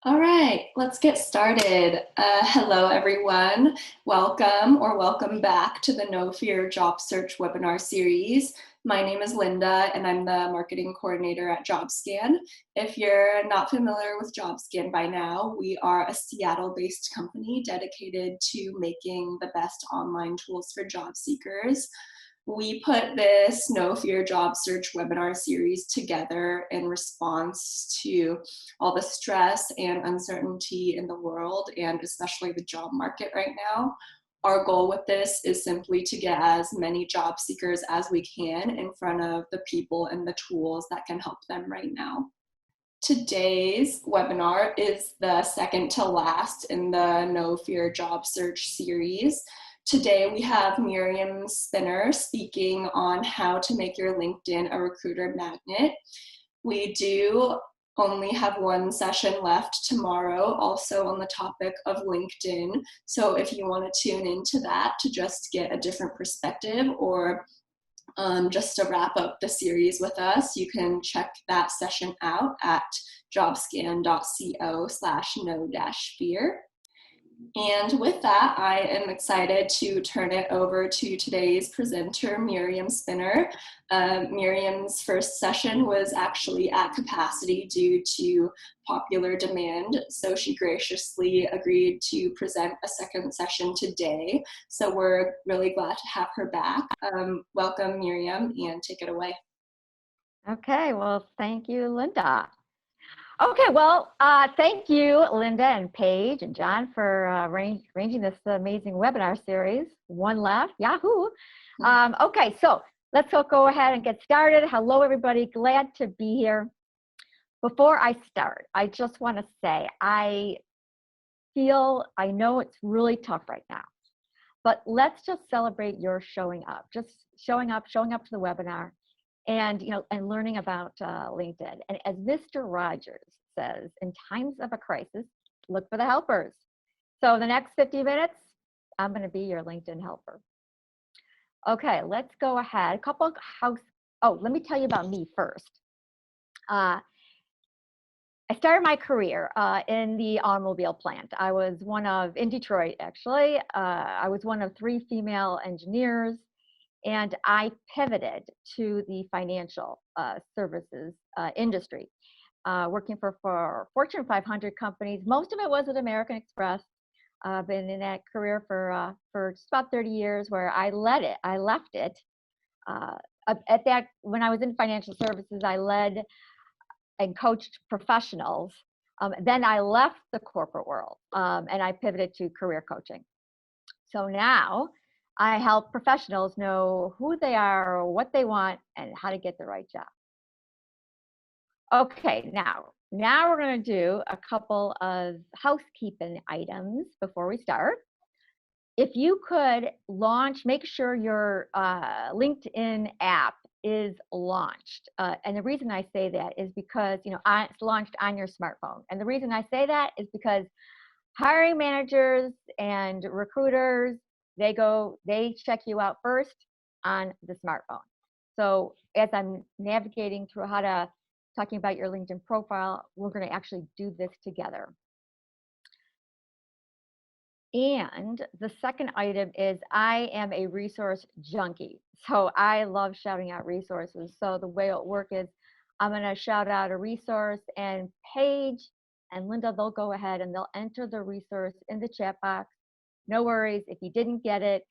All right, let's get started. Hello, everyone. Welcome or welcome back to the No Fear Job Search webinar series. My name is Linda, and I'm the marketing coordinator at Jobscan. If you're not familiar with Jobscan by now, we are a Seattle-based company dedicated to making the best online tools for job seekers. We put this No Fear Job Search webinar series together in response to all the stress and uncertainty in the world, and especially the job market right now. Our goal with this is simply to get as many job seekers as we can in front of the people and the tools that can help them right now. Today's webinar is the second to last in the No Fear Job Search series. Today we have Miriam Spinner speaking on how to make your LinkedIn a recruiter magnet. We do only have one session left tomorrow, also on the topic of LinkedIn. So if you want to tune into that to just get a different perspective or just to wrap up the series with us, you can check that session out at jobscan.co/no-fear. And with that, I am excited to turn it over to today's presenter, Miriam Spinner. Miriam's first session was actually at capacity due to popular demand, so she graciously agreed to present a second session today. So we're really glad to have her back. Welcome, Miriam, and take it away. Okay, well, thank you, Linda. Okay, well, thank you, Linda and Paige and John for arranging this amazing webinar series. One left, yahoo! Okay, so let's go ahead and get started. Hello, everybody. Glad to be here. Before I start, I just want to say I know it's really tough right now, but let's just celebrate your showing up. Just showing up to the webinar. And learning about LinkedIn. And as Mr. Rogers says, in times of a crisis, look for the helpers. So the next 50 minutes, I'm going to be your LinkedIn helper. Okay, let's go ahead. Let me tell you about me first. I started my career in the automobile plant. I was in Detroit, actually. I was one of 3 female engineers. And I pivoted to the financial services industry, working for Fortune 500 companies. Most of it was at American Express. I've been in that career for just about 30 years, where I left it. When I was in financial services, I led and coached professionals. Then I left the corporate world, and I pivoted to career coaching. So now I help professionals know who they are, what they want, and how to get the right job. Okay, now we're going to do a couple of housekeeping items before we start. If you could make sure your LinkedIn app is launched. And the reason I say that is because it's launched on your smartphone. And the reason I say that is because hiring managers and recruiters, they check you out first on the smartphone. So as I'm navigating through talking about your LinkedIn profile, we're going to actually do this together. And the second item is I am a resource junkie. So I love shouting out resources. So the way it'll work is I'm going to shout out a resource, and Paige and Linda, they'll go ahead and they'll enter the resource in the chat box. No worries if you didn't get it.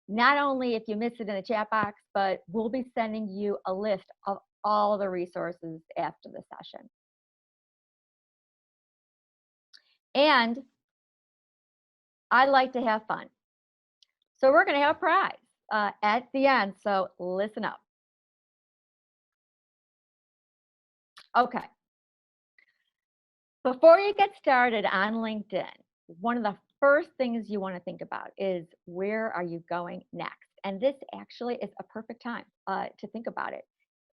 Not only if you missed it in the chat box, but we'll be sending you a list of all the resources after the session. And I like to have fun. So we're going to have a prize at the end. So listen up. Okay. Before you get started on LinkedIn, one of the first things you want to think about is, where are you going next? And this actually is a perfect time to think about it,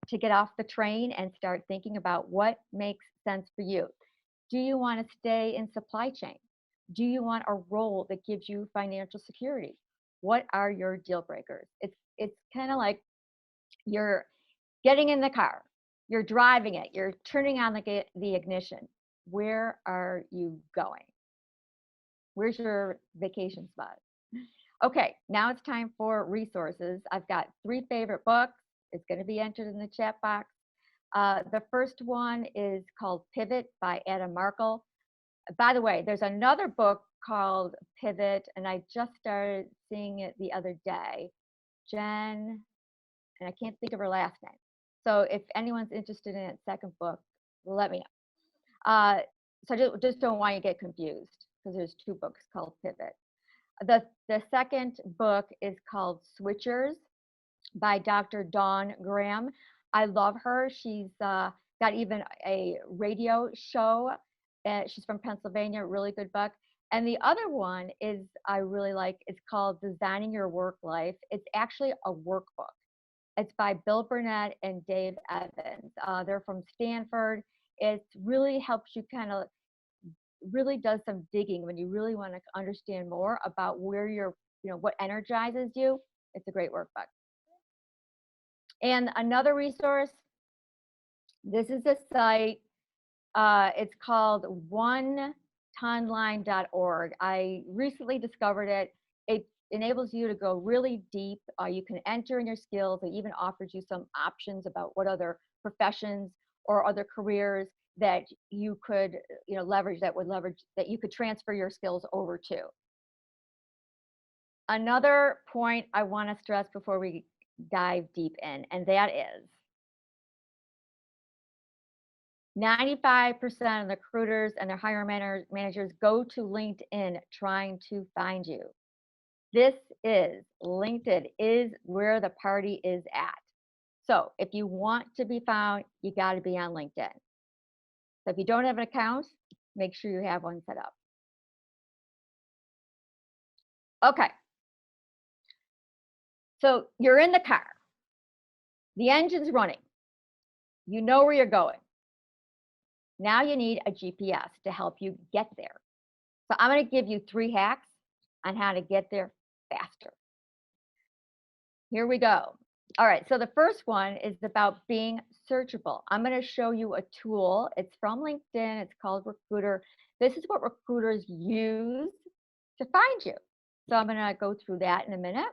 to get off the train and start thinking about what makes sense for you. Do you want to stay in supply chain? Do you want a role that gives you financial security? What are your deal breakers? It's kind of like you're getting in the car, you're driving it, you're turning on the ignition. where are you going? Where's your vacation spot? Okay, now it's time for resources. I've got 3 favorite books. It's going to be entered in the chat box. The first one is called Pivot by Adam Markle. By the way, there's another book called Pivot, and I just started seeing it the other day. Jen, and I can't think of her last name. So if anyone's interested in that second book, let me know. So just don't want you to get confused, because there's 2 books called Pivot. The second book is called Switchers by Dr. Dawn Graham. I love her. She's got even a radio show. She's from Pennsylvania, really good book. And the other one is I really like, it's called Designing Your Work Life. It's actually a workbook. It's by Bill Burnett and Dave Evans. They're from Stanford. It really helps you really does some digging when you really want to understand more about where you're, what energizes you. It's a great workbook. And another resource, this is a site, it's called onetonline.org. I recently discovered it. It enables you to go really deep. You can enter in your skills. It even offers you some options about what other professions or other careers that you could leverage, that you could transfer your skills over to. Another point I want to stress before we dive deep in, and that is 95% of the recruiters and their hiring managers go to LinkedIn trying to find you. LinkedIn is where the party is at. So if you want to be found, you got to be on LinkedIn. So if you don't have an account, make sure you have one set up. Okay. So you're in the car. The engine's running. You know where you're going. Now you need a GPS to help you get there. So I'm going to give you 3 hacks on how to get there faster. Here we go. All right, so the first one is about being searchable. I'm going to show you a tool. It's from LinkedIn. It's called Recruiter. This is what recruiters use to find you. So I'm going to go through that in a minute.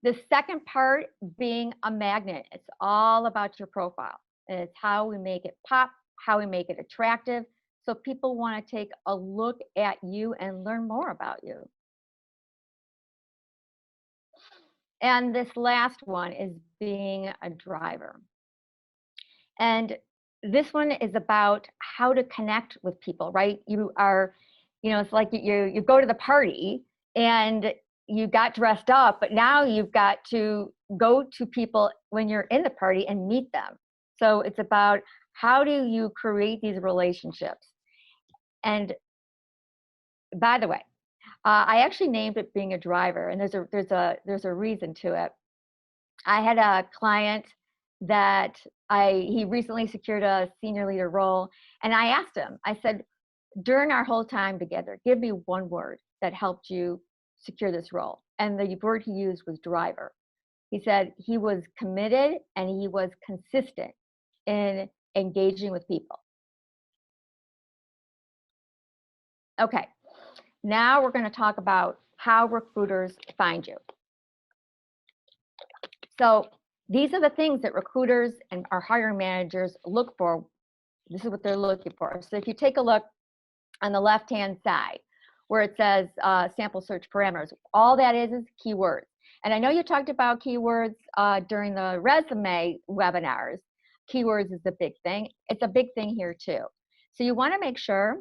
The second part, being a magnet. It's all about your profile. And it's how we make it pop, how we make it attractive, so people want to take a look at you and learn more about you. And this last one is being a driver. And this one is about how to connect with people, right? You are, it's like you go to the party and you got dressed up, but now you've got to go to people when you're in the party and meet them. So it's about how do you create these relationships. And by the way, I actually named it being a driver, and there's a reason to it. I had a client that he recently secured a senior leader role, and I asked him, I said, during our whole time together, give me one word that helped you secure this role. And the word he used was driver. He said he was committed and he was consistent in engaging with people. Okay, now we're going to talk about how recruiters find you. So these are the things that recruiters and our hiring managers look for. This is what they're looking for. So if you take a look on the left-hand side where it says sample search parameters, all that is keywords. And I know you talked about keywords during the resume webinars. Keywords is a big thing. It's a big thing here too. So you want to make sure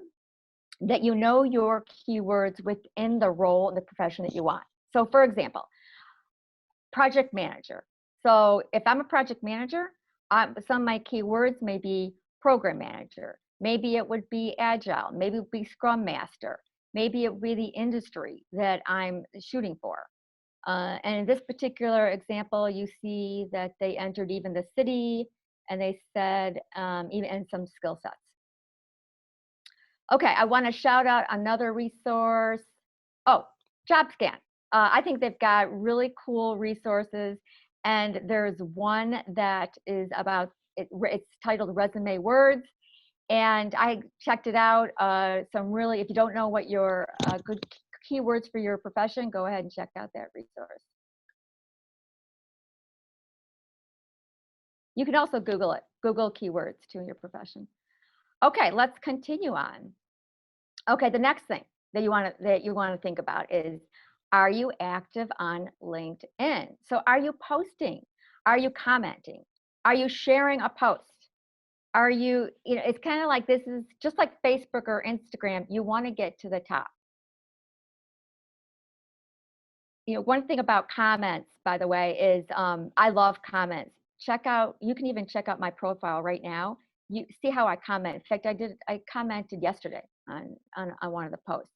that you know your keywords within the role and the profession that you want. So for example, project manager. So if I'm a project manager, some of my keywords may be program manager. Maybe it would be agile. Maybe it would be scrum master. Maybe it would be the industry that I'm shooting for. And in this particular example, you see that they entered even the city, and they said even and some skill sets. Okay, I want to shout out another resource. Oh, Jobscan. I think they've got really cool resources, and there's one that is about, it's titled Resume Words, And I checked it out. Some really, if you don't know what your good keywords for your profession, go ahead and check out that resource. You can also Google it, Google keywords to your profession. Okay, let's continue on. Okay, the next thing that you want to think about is, are you active on LinkedIn? So are you posting? Are you commenting? Are you sharing a post? Are you, it's kind of like, this is just like Facebook or Instagram. You want to get to the top. One thing about comments, by the way, is I love comments. You can even check out my profile right now. You see how I comment. In fact, I commented yesterday on one of the posts.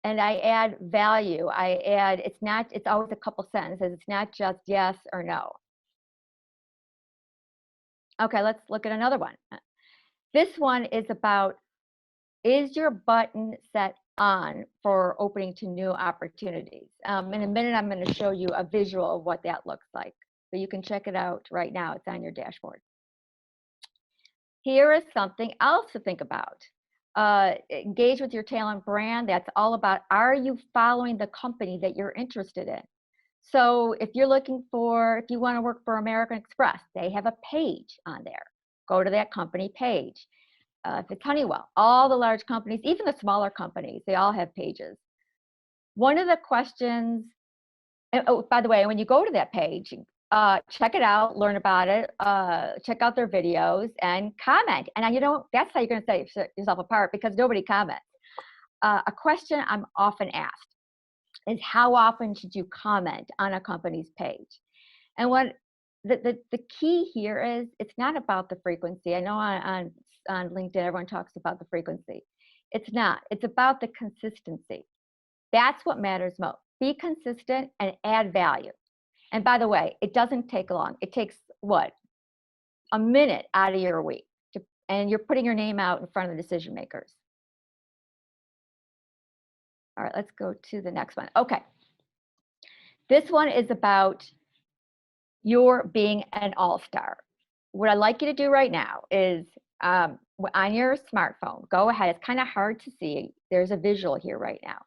And I add value. It's always a couple sentences. It's not just yes or no. Okay, let's look at another one. This one is about, is your button set on for opening to new opportunities? In a minute, I'm going to show you a visual of what that looks like. So you can check it out right now. It's on your dashboard. Here is something else to think about. Engage with your talent brand. That's all about, are you following the company that you're interested in? So if you want to work for American Express, they have a page on there. Go to that company page. If it's Honeywell, all the large companies, even the smaller companies, they all have pages. One of the questions, oh, by the way, when you go to that page, check it out, learn about it, check out their videos, and comment. And that's how you're going to set yourself apart, because nobody comments. A question I'm often asked is, how often should you comment on a company's page? And what the key here is, it's not about the frequency. I know on LinkedIn, everyone talks about the frequency. It's not. It's about the consistency. That's what matters most. Be consistent and add value. And by the way, it doesn't take long. It takes, what, a minute out of your week. And you're putting your name out in front of the decision makers. All right, let's go to the next one. Okay. This one is about your being an all-star. What I'd like you to do right now is, on your smartphone, go ahead. It's kind of hard to see. There's a visual here right now.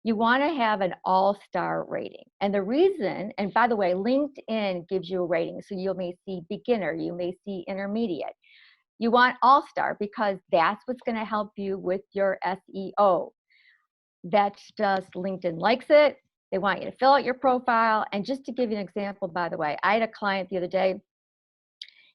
You want to have an all-star rating. And the reason, and by the way, LinkedIn gives you a rating. So you may see beginner, you may see intermediate. You want all-star because that's what's going to help you with your SEO. That's just, LinkedIn likes it. They want you to fill out your profile. And just to give you an example, by the way, I had a client the other day.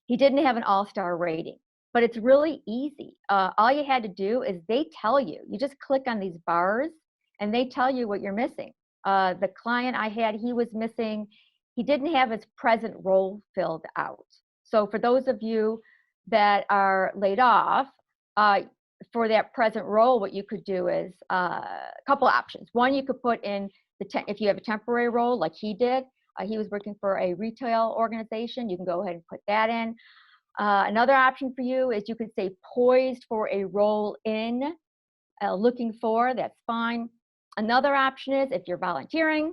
He didn't have an all-star rating, but it's really easy. All you had to do is, they tell you. You just click on these bars, and they tell you what you're missing. The client I had, he didn't have his present role filled out. So for those of you that are laid off, for that present role, what you could do is a couple options. One, you could put in, if you have a temporary role like he did, he was working for a retail organization, you can go ahead and put that in. Another option for you is, you could say poised for a role in, looking for, that's fine. Another option is, if you're volunteering,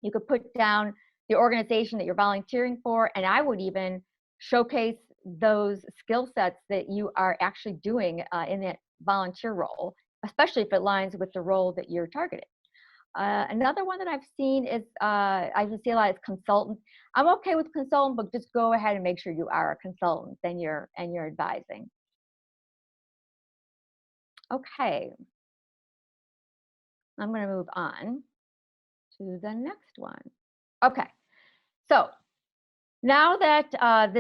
you could put down the organization that you're volunteering for, and I would even showcase those skill sets that you are actually doing in that volunteer role, especially if it aligns with the role that you're targeting. Another one that I've seen is, I see a lot is consultant. I'm okay with consultant, but just go ahead and make sure you are a consultant and you're advising. Okay. I'm going to move on to the next one. Okay. So now that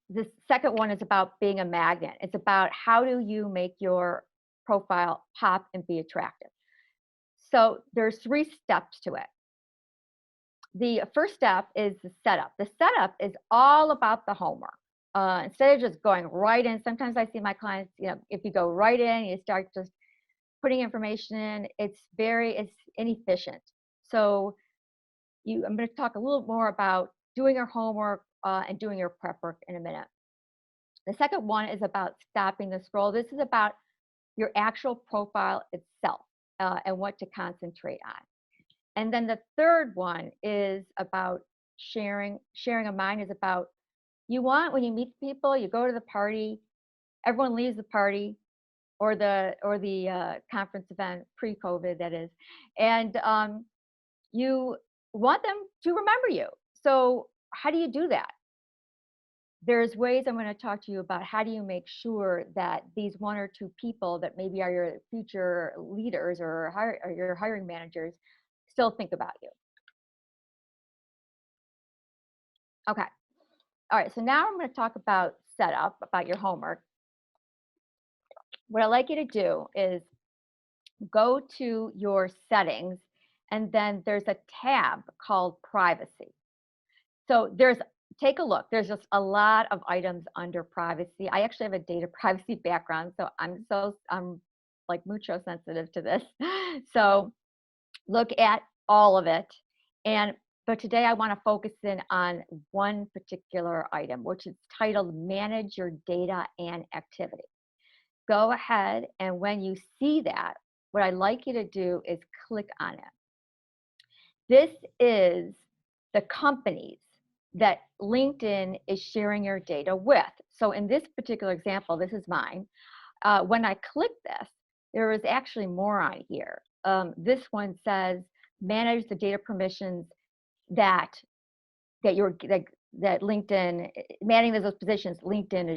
this second one is about being a magnet, it's about, how do you make your profile pop and be attractive? So there's 3 steps to it. The first step is the setup. The setup is all about the homework. Instead of just going right in, sometimes I see my clients, if you go right in, you start just putting information in, it's inefficient. So I'm going to talk a little more about doing your homework and doing your prep work in a minute. The second one is about stopping the scroll. This is about your actual profile itself and what to concentrate on. And then the third one is about sharing. Sharing of mind is about, when you meet people, you go to the party, everyone leaves the party or the conference event, pre-COVID that is, and you want them to remember you. So how do you do that? There's ways I'm going to talk to you about how do you make sure that these 1 or 2 people that maybe are your future leaders or your hiring managers still think about you. Okay. All right. So now I'm going to talk about setup, about your homework. What I'd like you to do is go to your settings, and then there's a tab called privacy. So take a look. There's just a lot of items under privacy. I actually have a data privacy background, so I'm like mucho sensitive to this. So look at all of it. But today I want to focus in on one particular item, which is titled Manage Your Data and Activity. Go ahead, and when you see that, what I'd like you to do is click on it. This is the companies that LinkedIn is sharing your data with. So in this particular example, this is mine. When I click this, there is actually more on here. This one says, manage the data permissions that LinkedIn, managing those positions, LinkedIn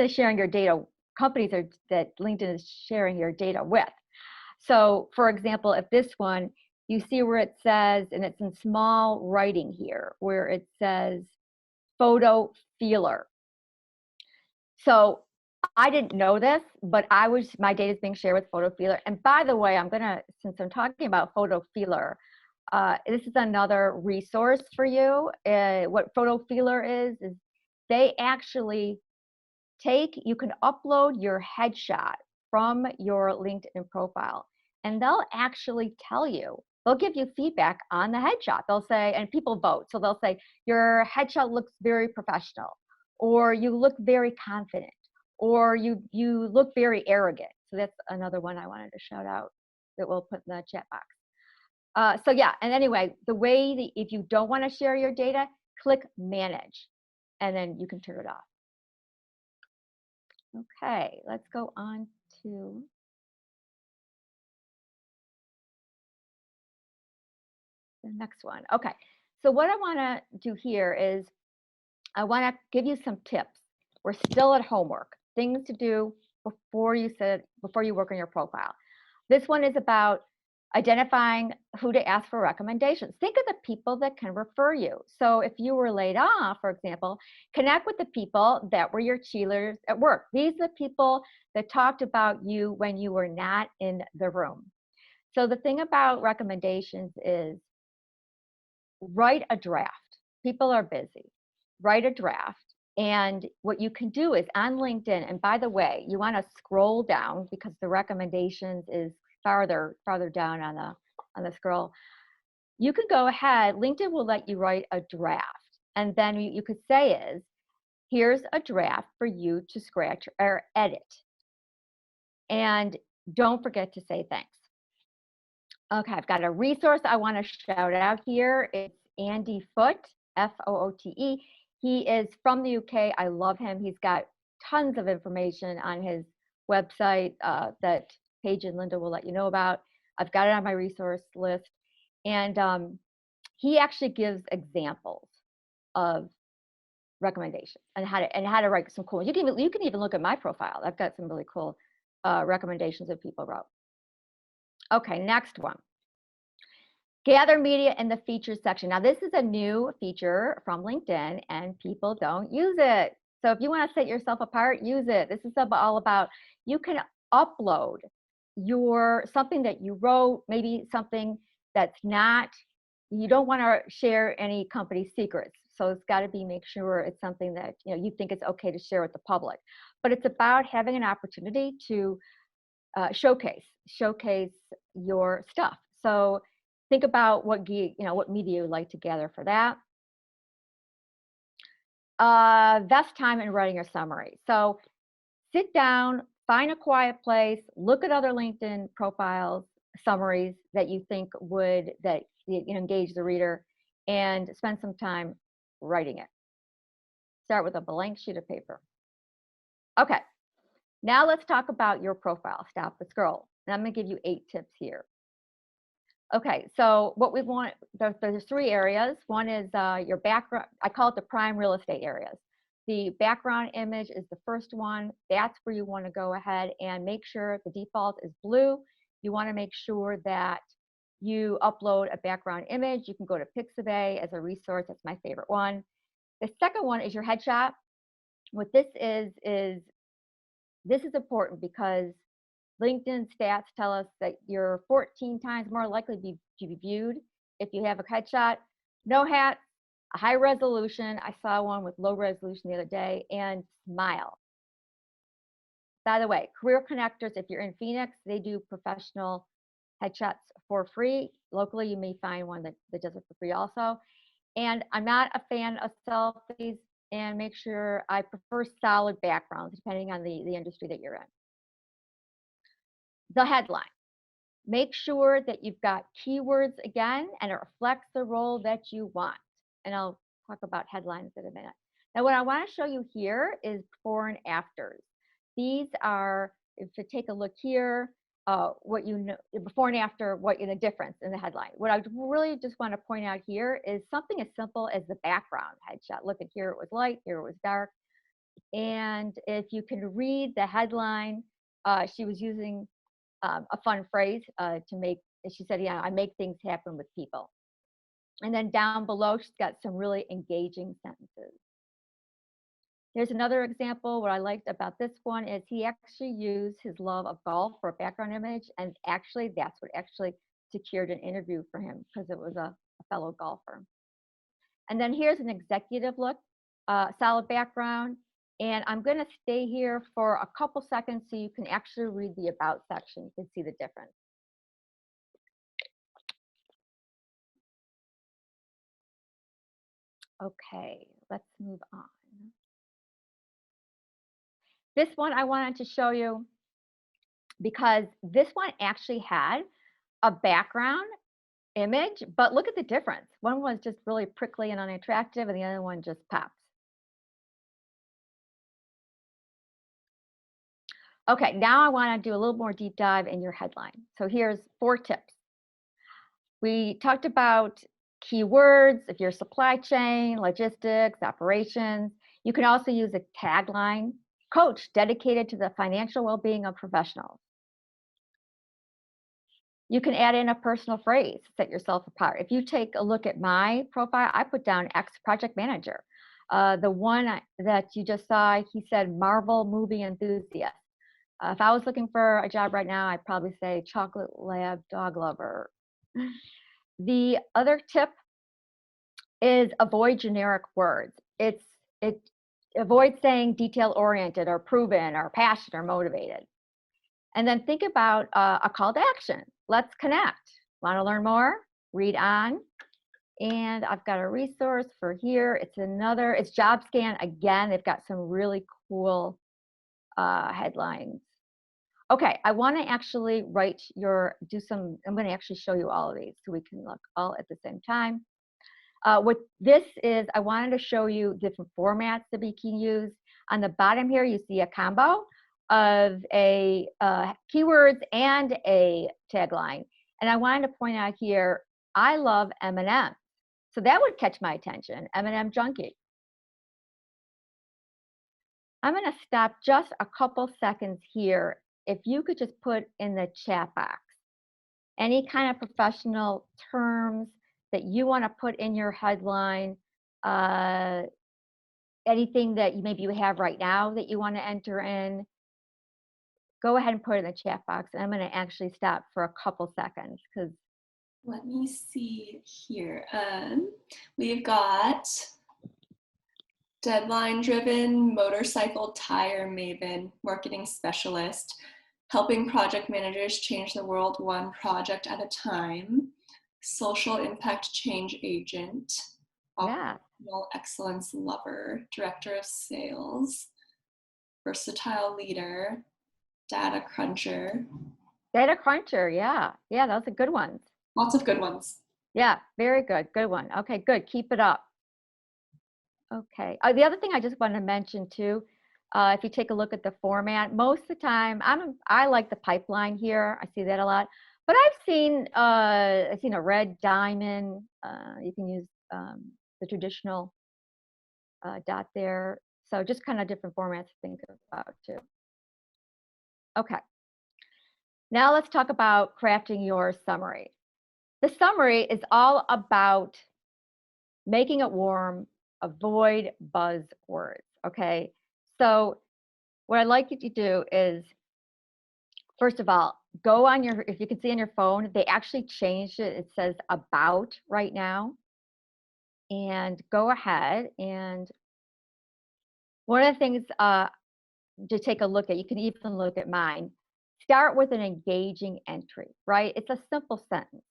is sharing your data, companies that LinkedIn is sharing your data with. So for example, if this one, you see where it says, and it's in small writing here, where it says Photofeeler. So I didn't know this, but my data is being shared with Photofeeler. And by the way, since I'm talking about Photofeeler, this is another resource for you. What Photofeeler is they actually you can upload your headshot from your LinkedIn profile, and they'll actually tell you, they'll give you feedback on the headshot. They'll say, and people vote, so they'll say, your headshot looks very professional, or you look very confident, or you look very arrogant. So that's another one I wanted to shout out that we'll put in the chat box. So yeah, and anyway, the way that if you don't want to share your data, click manage, and then you can turn it off. Okay, let's go on to the next one. Okay, so what I want to do here is I want to give you some tips. We're still at homework, things to do before you work on your profile. This one is about identifying who to ask for recommendations. Think of the people that can refer you. So if you were laid off, for example, connect with the people that were your cheerleaders at work. These are the people that talked about you when you were not in the room. So the thing about recommendations is write a draft. People are busy. Write a draft. And what you can do is on LinkedIn, and by the way, you want to scroll down because the recommendations is farther down on the scroll. You can go ahead, LinkedIn will let you write a draft. And then you could say is, here's a draft for you to scratch or edit. And don't forget to say thanks. Okay, I've got a resource I want to shout out here. It's Andy Foote, Foote. He is from the UK. I love him. He's got tons of information on his website that Paige and Linda will let you know about. I've got it on my resource list. And he actually gives examples of recommendations and how to write some cool. You can even look at my profile. I've got some really cool recommendations that people wrote. Okay, next one. Gather media in the features section. Now, this is a new feature from LinkedIn, and people don't use it. So if you want to set yourself apart, use it. This is all about, you can upload something that you wrote, maybe something that's not, you don't want to share any company secrets. So it's got to be, make sure it's something that you think it's okay to share with the public. But it's about having an opportunity to showcase your stuff. So think about what media you'd like to gather for that. That's time in writing your summary. So sit down, find a quiet place, look at other LinkedIn profiles, summaries that you think that engage the reader, and spend some time writing it. Start with a blank sheet of paper. Okay, Now let's talk about your profile. Stop the scroll. And I'm going to give you 8 tips here. Okay, so what we want, there's 3 areas. One is your background. I call it the prime real estate areas. The background image is the first one. That's where you want to go ahead and make sure the default is blue. You want to make sure that you upload a background image. You can go to Pixabay as a resource. That's my favorite one. The second one is your headshot. What this is important because LinkedIn stats tell us that you're 14 times more likely to be viewed if you have a headshot, no hat, a high resolution. I saw one with low resolution the other day, and smile. By the way, Career Connectors, if you're in Phoenix, they do professional headshots for free. Locally, you may find one that does it for free also. And I'm not a fan of selfies, and make sure I prefer solid backgrounds depending on the industry that you're in. The headline. Make sure that you've got keywords again and it reflects the role that you want. And I'll talk about headlines in a minute. Now, what I want to show you here is before and afters. These are, if you take a look here, what you know before and after, what the difference in the headline. What I really just want to point out here is something as simple as the background headshot. Look at here, it was light, here it was dark. And if you can read the headline, she was using a fun phrase to make, she said, yeah, I make things happen with people. And then down below, she's got some really engaging sentences. Here's another example. What I liked about this one is he actually used his love of golf for a background image. And actually, that's what actually secured an interview for him because it was a fellow golfer. And then here's an executive look, solid background. And I'm going to stay here for a couple seconds so you can actually read the about section. You can see the difference. Okay, let's move on. This one I wanted to show you because this one actually had a background image, but look at the difference. One was just really prickly and unattractive, and the other one just pops. Okay, now I want to do a little more deep dive in your headline. So here's 4 tips. We talked about keywords, if you're supply chain, logistics, operations. You can also use a tagline, coach dedicated to the financial well-being of professionals. You can add in a personal phrase, set yourself apart. If you take a look at my profile, I put down ex-project manager. The one that you just saw, he said Marvel movie enthusiast. If I was looking for a job right now, I'd probably say chocolate lab dog lover. The other tip is avoid generic words. It avoid saying detail-oriented or proven or passionate or motivated. And then think about a call to action. Let's connect. Want to learn more? Read on. And I've got a resource for here. It's Jobscan. Again, they've got some really cool headlines. Okay, I want to actually I'm going to actually show you all of these so we can look all at the same time. What this is, I wanted to show you different formats that we can use. On the bottom here, you see a combo of a keywords and a tagline. And I wanted to point out here, I love M&M. So that would catch my attention, M&M junkie. I'm going to stop just a couple seconds here. If you could just put in the chat box any kind of professional terms that you want to put in your headline, anything that maybe you have right now that you want to enter in, go ahead and put it in the chat box. And I'm going to actually stop for a couple seconds because. Let me see here. We've got deadline-driven motorcycle tire maven, marketing specialist, helping project managers change the world one project at a time, social impact change agent, operational excellence lover, director of sales, versatile leader, data cruncher. Data cruncher, yeah, those are good ones. Lots of good ones. Yeah, very good, good one. Okay, good, keep it up. Okay, the other thing I just wanted to mention too, If you take a look at the format, most of the time, I like the pipeline here. I see that a lot. But I've seen a red diamond. You can use the traditional dot there. So just kind of different formats to think about too. Okay. Now let's talk about crafting your summary. The summary is all about making it warm, avoid buzzwords, okay? So what I'd like you to do is, first of all, go on your, if you can see on your phone, they actually changed it. It says about right now. And go ahead, and one of the things to take a look at, you can even look at mine, start with an engaging entry, right? It's a simple sentence.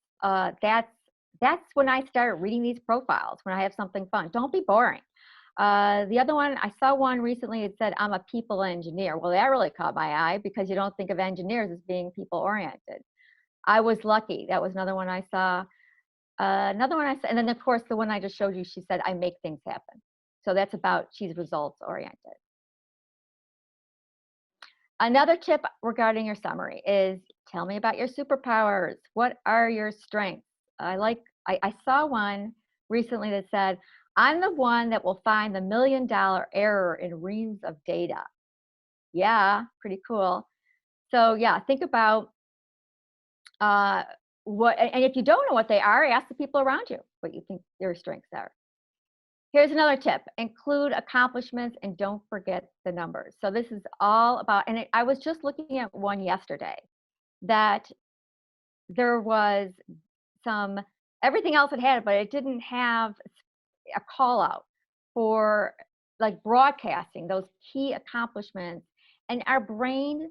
That's when I start reading these profiles, when I have something fun. Don't be boring. The other one, I saw one recently, it said, I'm a people engineer. Well, that really caught my eye because you don't think of engineers as being people oriented. I was lucky. That was another one I saw. Another one I saw, and then of course the one I just showed you, she said, I make things happen. So that's about, she's results oriented. Another tip regarding your summary is tell me about your superpowers. What are your strengths? I saw one recently that said, I'm the one that will find the $1 million error in reams of data. Yeah, pretty cool. So yeah, think about what, and if you don't know what they are, ask the people around you what you think their strengths are. Here's another tip, include accomplishments and don't forget the numbers. So this is all about, and I was just looking at one yesterday that there was some, everything else it had, but it didn't have a call out for like broadcasting those key accomplishments. And our brains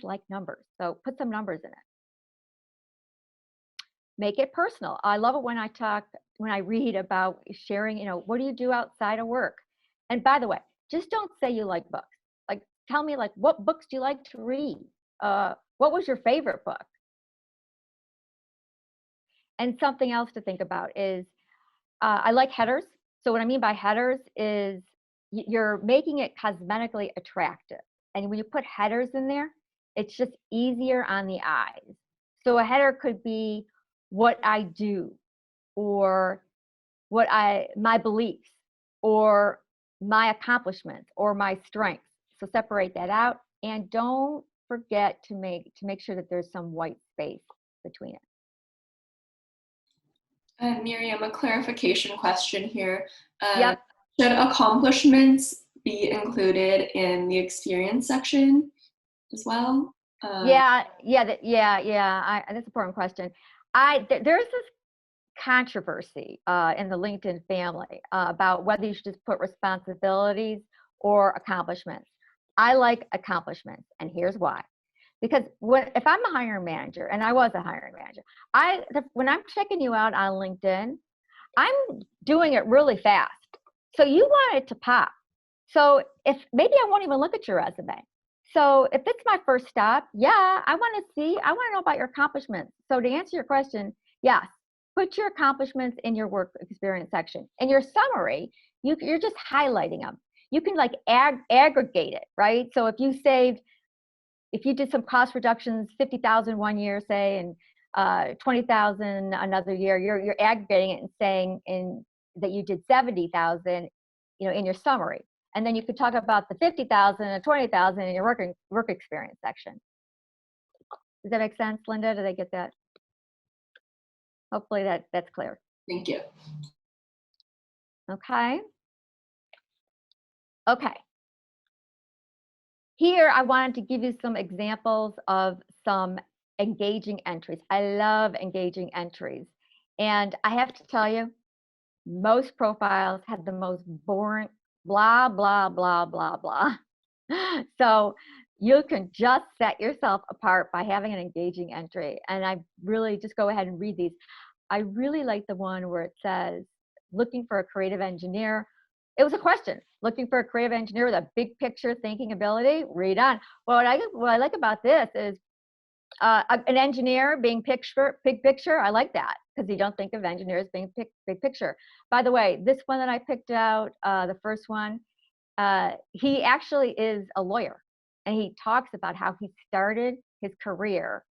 like numbers. So put some numbers in it. Make it personal. I love it when I read about sharing, what do you do outside of work? And by the way, just don't say you like books. Like, tell me, like, what books do you like to read? What was your favorite book? And something else to think about is, I like headers. So what I mean by headers is you're making it cosmetically attractive. And when you put headers in there, it's just easier on the eyes. So a header could be what I do, or my beliefs, or my accomplishments, or my strengths. So separate that out, and don't forget to make sure that there's some white space between it. Miriam, a clarification question here. Yep. Should accomplishments be included in the experience section as well? That's an important question. There's this controversy in the LinkedIn family about whether you should just put responsibilities or accomplishments. I like accomplishments, and here's why. Because if I'm a hiring manager, and I was a hiring manager, when I'm checking you out on LinkedIn, I'm doing it really fast. So you want it to pop. So if maybe I won't even look at your resume. So if it's my first stop, yeah, I want to know about your accomplishments. So to answer your question, yes, put your accomplishments in your work experience section. In your summary, you're just highlighting them. You can like aggregate it, right? So if you did some cost reductions, 50,000 one year, say, and 20,000 another year, you're aggregating it and saying that you did 70,000, in your summary. And then you could talk about the 50,000 and 20,000 in your work experience section. Does that make sense, Linda? Did I get that? Hopefully that's clear. Thank you. Okay. Okay. Here, I wanted to give you some examples of some engaging entries. I love engaging entries. And I have to tell you, most profiles have the most boring blah, blah, blah, blah, blah. So you can just set yourself apart by having an engaging entry. And I really just go ahead and read these. I really like the one where it says, looking for a creative engineer. It was a question, looking for a creative engineer with a big picture thinking ability. Read on. Well, what I like about this is an engineer being big picture. I like that because you don't think of engineers being big picture. By the way, this one that I picked out, the first one, He actually is a lawyer, and he talks about how he started his career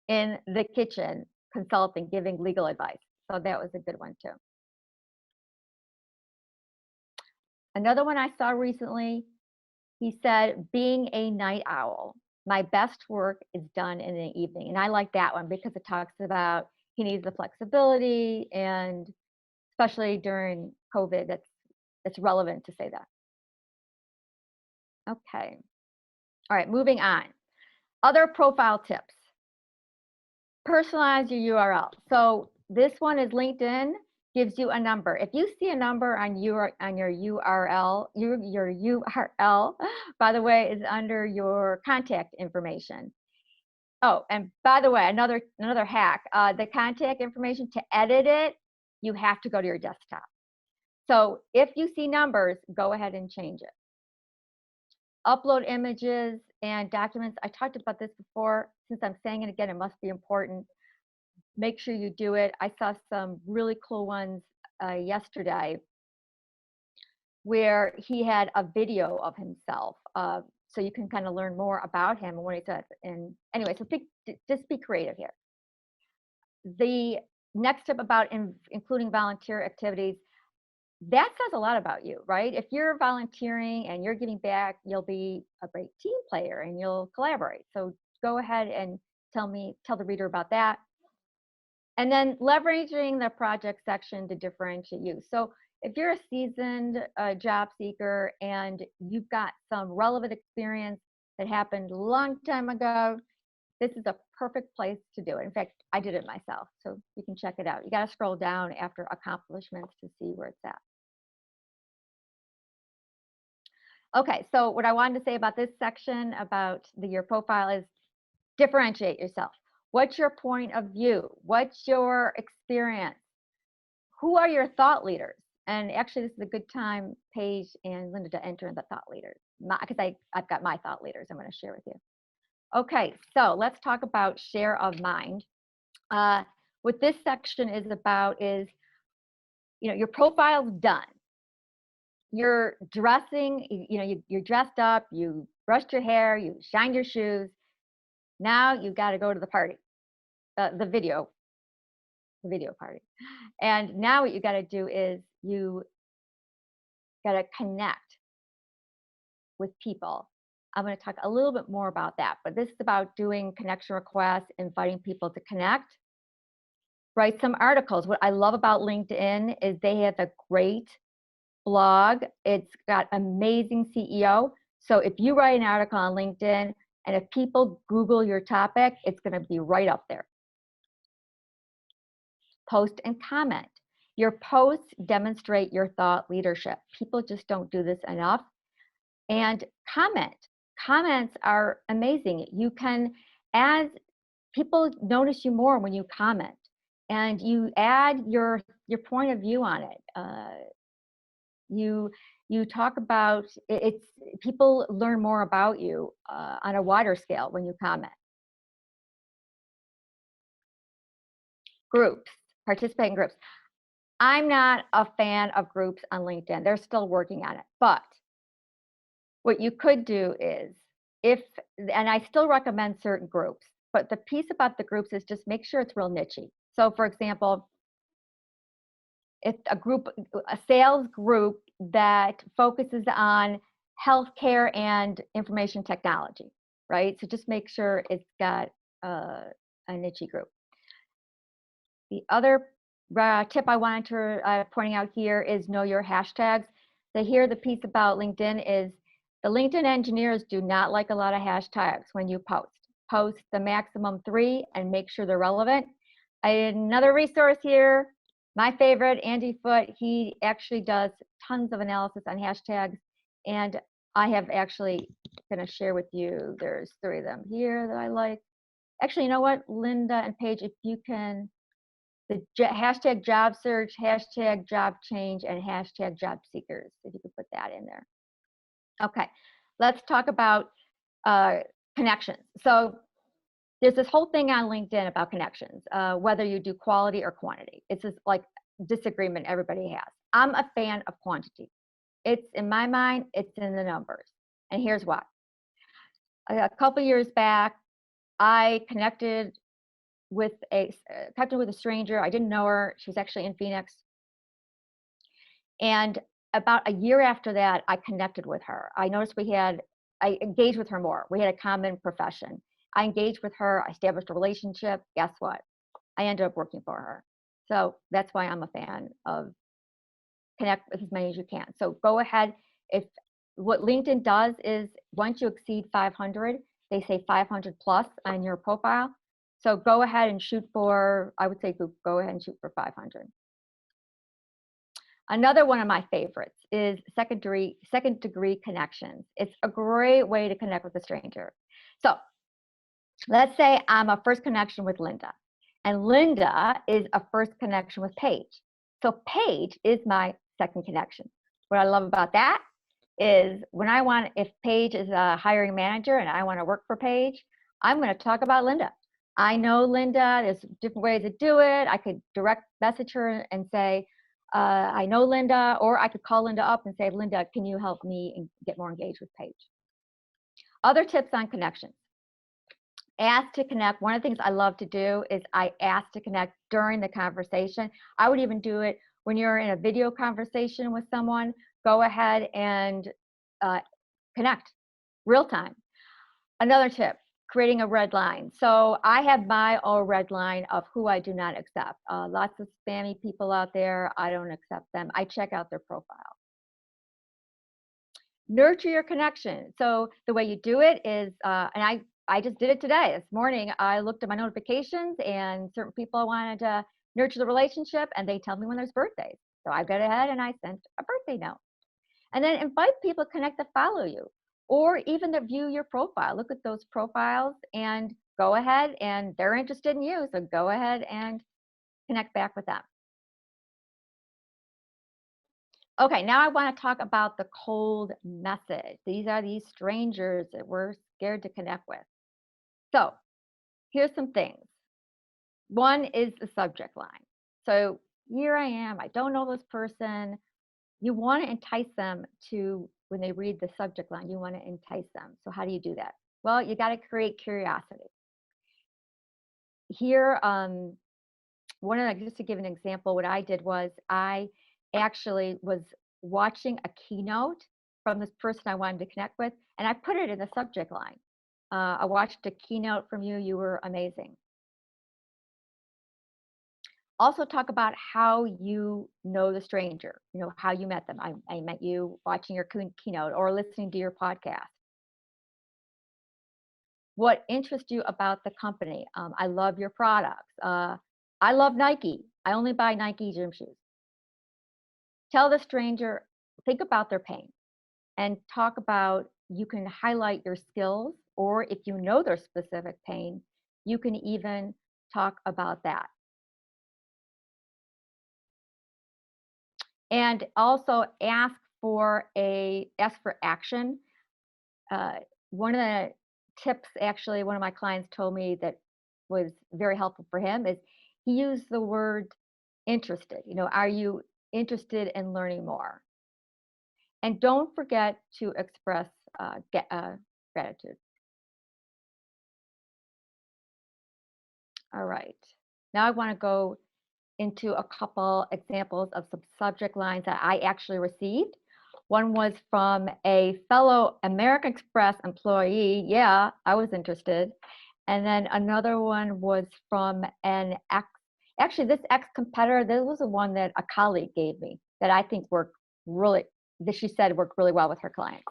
in the kitchen consulting, giving legal advice. So that was a good one too. Another one I saw recently, he said, being a night owl, my best work is done in the evening. And I like that one because it talks about he needs the flexibility, and especially during COVID, that's relevant to say that. Okay. All right, moving on. Other profile tips. Personalize your URL. So this one is LinkedIn gives you a number. If you see a number on your URL, your URL, by the way, is under your contact information. Oh, and by the way, another hack, the contact information, to edit it, you have to go to your desktop. So if you see numbers, go ahead and change it. Upload images and documents. I talked about this before. Since I'm saying it again, it must be important. Make sure you do it. I saw some really cool ones yesterday where he had a video of himself. So you can kind of learn more about him and what he said. And anyway, so just be creative here. The next tip about including volunteer activities, that says a lot about you, right? If you're volunteering and you're giving back, you'll be a great team player and you'll collaborate. So go ahead and tell the reader about that. And then leveraging the project section to differentiate you. So if you're a seasoned job seeker and you've got some relevant experience that happened a long time ago, this is a perfect place to do it. In fact, I did it myself, so you can check it out. You got to scroll down after accomplishments to see where it's at. Okay, so what I wanted to say about this section about your profile is differentiate yourself. What's your point of view? What's your experience? Who are your thought leaders? And actually, this is a good time, Paige and Linda, to enter in the thought leaders, because I've got my thought leaders I'm going to share with you. Okay, so let's talk about share of mind. What this section is about is, your profile's done. You're dressing, you're dressed up, you brushed your hair, you shined your shoes. Now you got to go to the party, the video party. And now what you got to do is you got to connect with people. I'm going to talk a little bit more about that, but this is about doing connection requests, inviting people to connect. Write some articles. What I love about LinkedIn is they have a great blog. It's got amazing CEO. So if you write an article on LinkedIn and if people Google your topic, it's going to be right up there. Post and comment. Your posts demonstrate your thought leadership. People just don't do this enough. And comment. Comments are amazing. You can add, people notice you more when you comment, and you add your point of view on it. You talk about it's people learn more about you on a wider scale when you comment. Groups, participate in groups. I'm not a fan of groups on LinkedIn. They're still working on it, but what you could do is, and I still recommend certain groups, but the piece about the groups is just make sure it's real niche-y. So for example, if a sales group that focuses on healthcare and information technology, right? So just make sure it's got a niche-y group. The other tip I wanted to pointing out here is know your hashtags. So here the piece about LinkedIn is the LinkedIn engineers do not like a lot of hashtags when you post. Post the maximum 3 and make sure they're relevant. Another resource here, my favorite, Andy Foote, he actually does tons of analysis on hashtags, and I have actually going to share with you, there's 3 of them here that I like. Actually, you know what, Linda and Paige, if you can, the hashtag job search, hashtag job change, and hashtag job seekers, if you could put that in there. Okay, let's talk about connections. So there's this whole thing on LinkedIn about connections, whether you do quality or quantity. It's just like disagreement everybody has. I'm a fan of quantity. It's, in my mind, it's in the numbers. And here's why. A couple years back, I connected with a stranger. I didn't know her. She was actually in Phoenix. And about a year after that, I connected with her. I noticed I engaged with her more. We had a common profession. I engaged with her. I established a relationship. Guess what? I ended up working for her. So that's why I'm a fan of connect with as many as you can. So go ahead. If what LinkedIn does is once you exceed 500, they say 500 plus on your profile. So go ahead and shoot for, I would say go ahead and shoot for 500. Another one of my favorites is second degree connections. It's a great way to connect with a stranger. So let's say I'm a first connection with Linda, and Linda is a first connection with Paige. So Paige is my second connection. What I love about that is if Paige is a hiring manager and I want to work for Paige, I'm going to talk about Linda. I know Linda, there's different ways to do it. I could direct message her and say, I know Linda, or I could call Linda up and say, Linda, can you help me and get more engaged with Paige? Other tips on connections. Ask to connect. One of the things I love to do is I ask to connect during the conversation. I would even do it when you're in a video conversation with someone. Go ahead and connect real time. Another tip, creating a red line. So I have my own red line of who I do not accept. Lots of spammy people out there. I don't accept them. I check out their profile. Nurture your connection. So the way you do it is, and I just did it today. This morning, I looked at my notifications and certain people wanted to nurture the relationship and they tell me when there's birthdays. So I got ahead and I sent a birthday note. And then invite people to connect to follow you or even to view your profile. Look at those profiles and go ahead, and they're interested in you. So go ahead and connect back with them. Okay, now I want to talk about the cold message. These are these strangers that we're scared to connect with. So here's some things. One is the subject line. So here I am, I don't know this person. You want to entice them to, when they read the subject line, you want to entice them. So how do you do that? Well, you got to create curiosity. Here, just to give an example, what I did was I actually was watching a keynote from this person I wanted to connect with, and I put it in the subject line. I watched a keynote from you. You were amazing. Also talk about how you know the stranger, how you met them. I met you watching your keynote or listening to your podcast. What interests you about the company? I love your products. I love Nike. I only buy Nike gym shoes. Tell the stranger, think about their pain and talk about, you can highlight your skills, or if you know their specific pain, you can even talk about that. And also ask for action. One of the tips, actually, one of my clients told me that was very helpful for him is he used the word interested. Are you interested in learning more? And don't forget to express gratitude. All right. Now I want to go into a couple examples of some subject lines that I actually received. One was from a fellow American Express employee. Yeah, I was interested. And then another one was from this ex-competitor. This was the one that a colleague gave me that I think she said worked really well with her clients.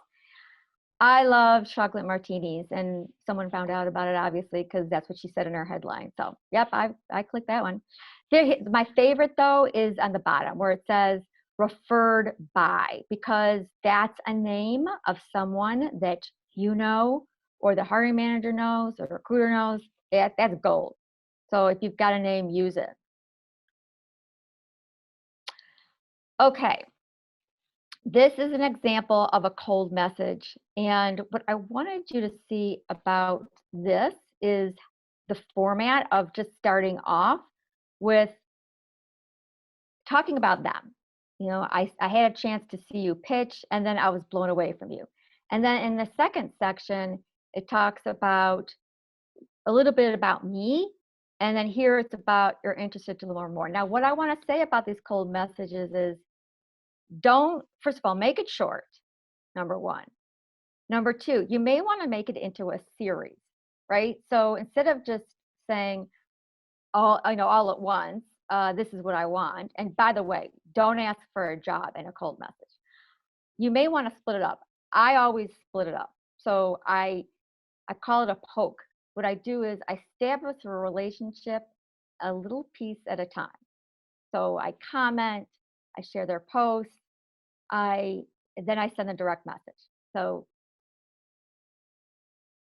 I love chocolate martinis, and someone found out about it, obviously, because that's what she said in her headline. So, yep, I clicked that one. My favorite, though, is on the bottom where it says referred by, because that's a name of someone that you know, or the hiring manager knows, or the recruiter knows. That's gold. So if you've got a name, use it. Okay. This is an example of a cold message. And what I wanted you to see about this is the format of just starting off with talking about them. you know, I had a chance to see you pitch, and then I was blown away from you. And then in the second section, it talks about a little bit about me, and then here it's about you're interested to learn more. Now, what I want to say about these cold messages is don't, first of all, make it short, number one. Number two, you may want to make it into a series, right? So instead of just saying all at once, this is what I want. And by the way, don't ask for a job in a cold message. You may want to split it up. I always split it up. So I call it a poke. What I do is I establish a relationship a little piece at a time. So I comment, I share their posts, then I send a direct message. So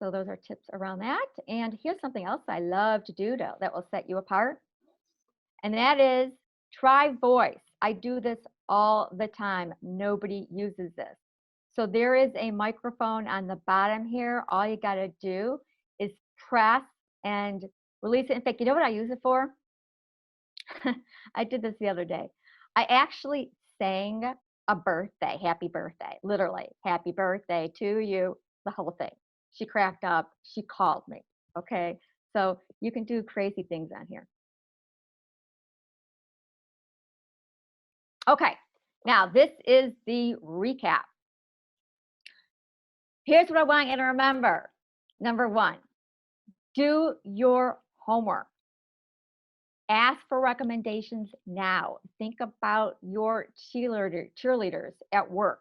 those are tips around that. And here's something else I love to do that will set you apart. And that is try voice. I do this all the time. Nobody uses this. So there is a microphone on the bottom here. All you got to do is press and release it. In fact, you know what I use it for? I did this the other day. I actually sang a birthday, happy birthday, literally, happy birthday to you, the whole thing. She cracked up, she called me, okay? So you can do crazy things on here. Okay, now this is the recap. Here's what I want you to remember. Number one, do your homework. Ask for recommendations now. Think about your cheerleaders at work.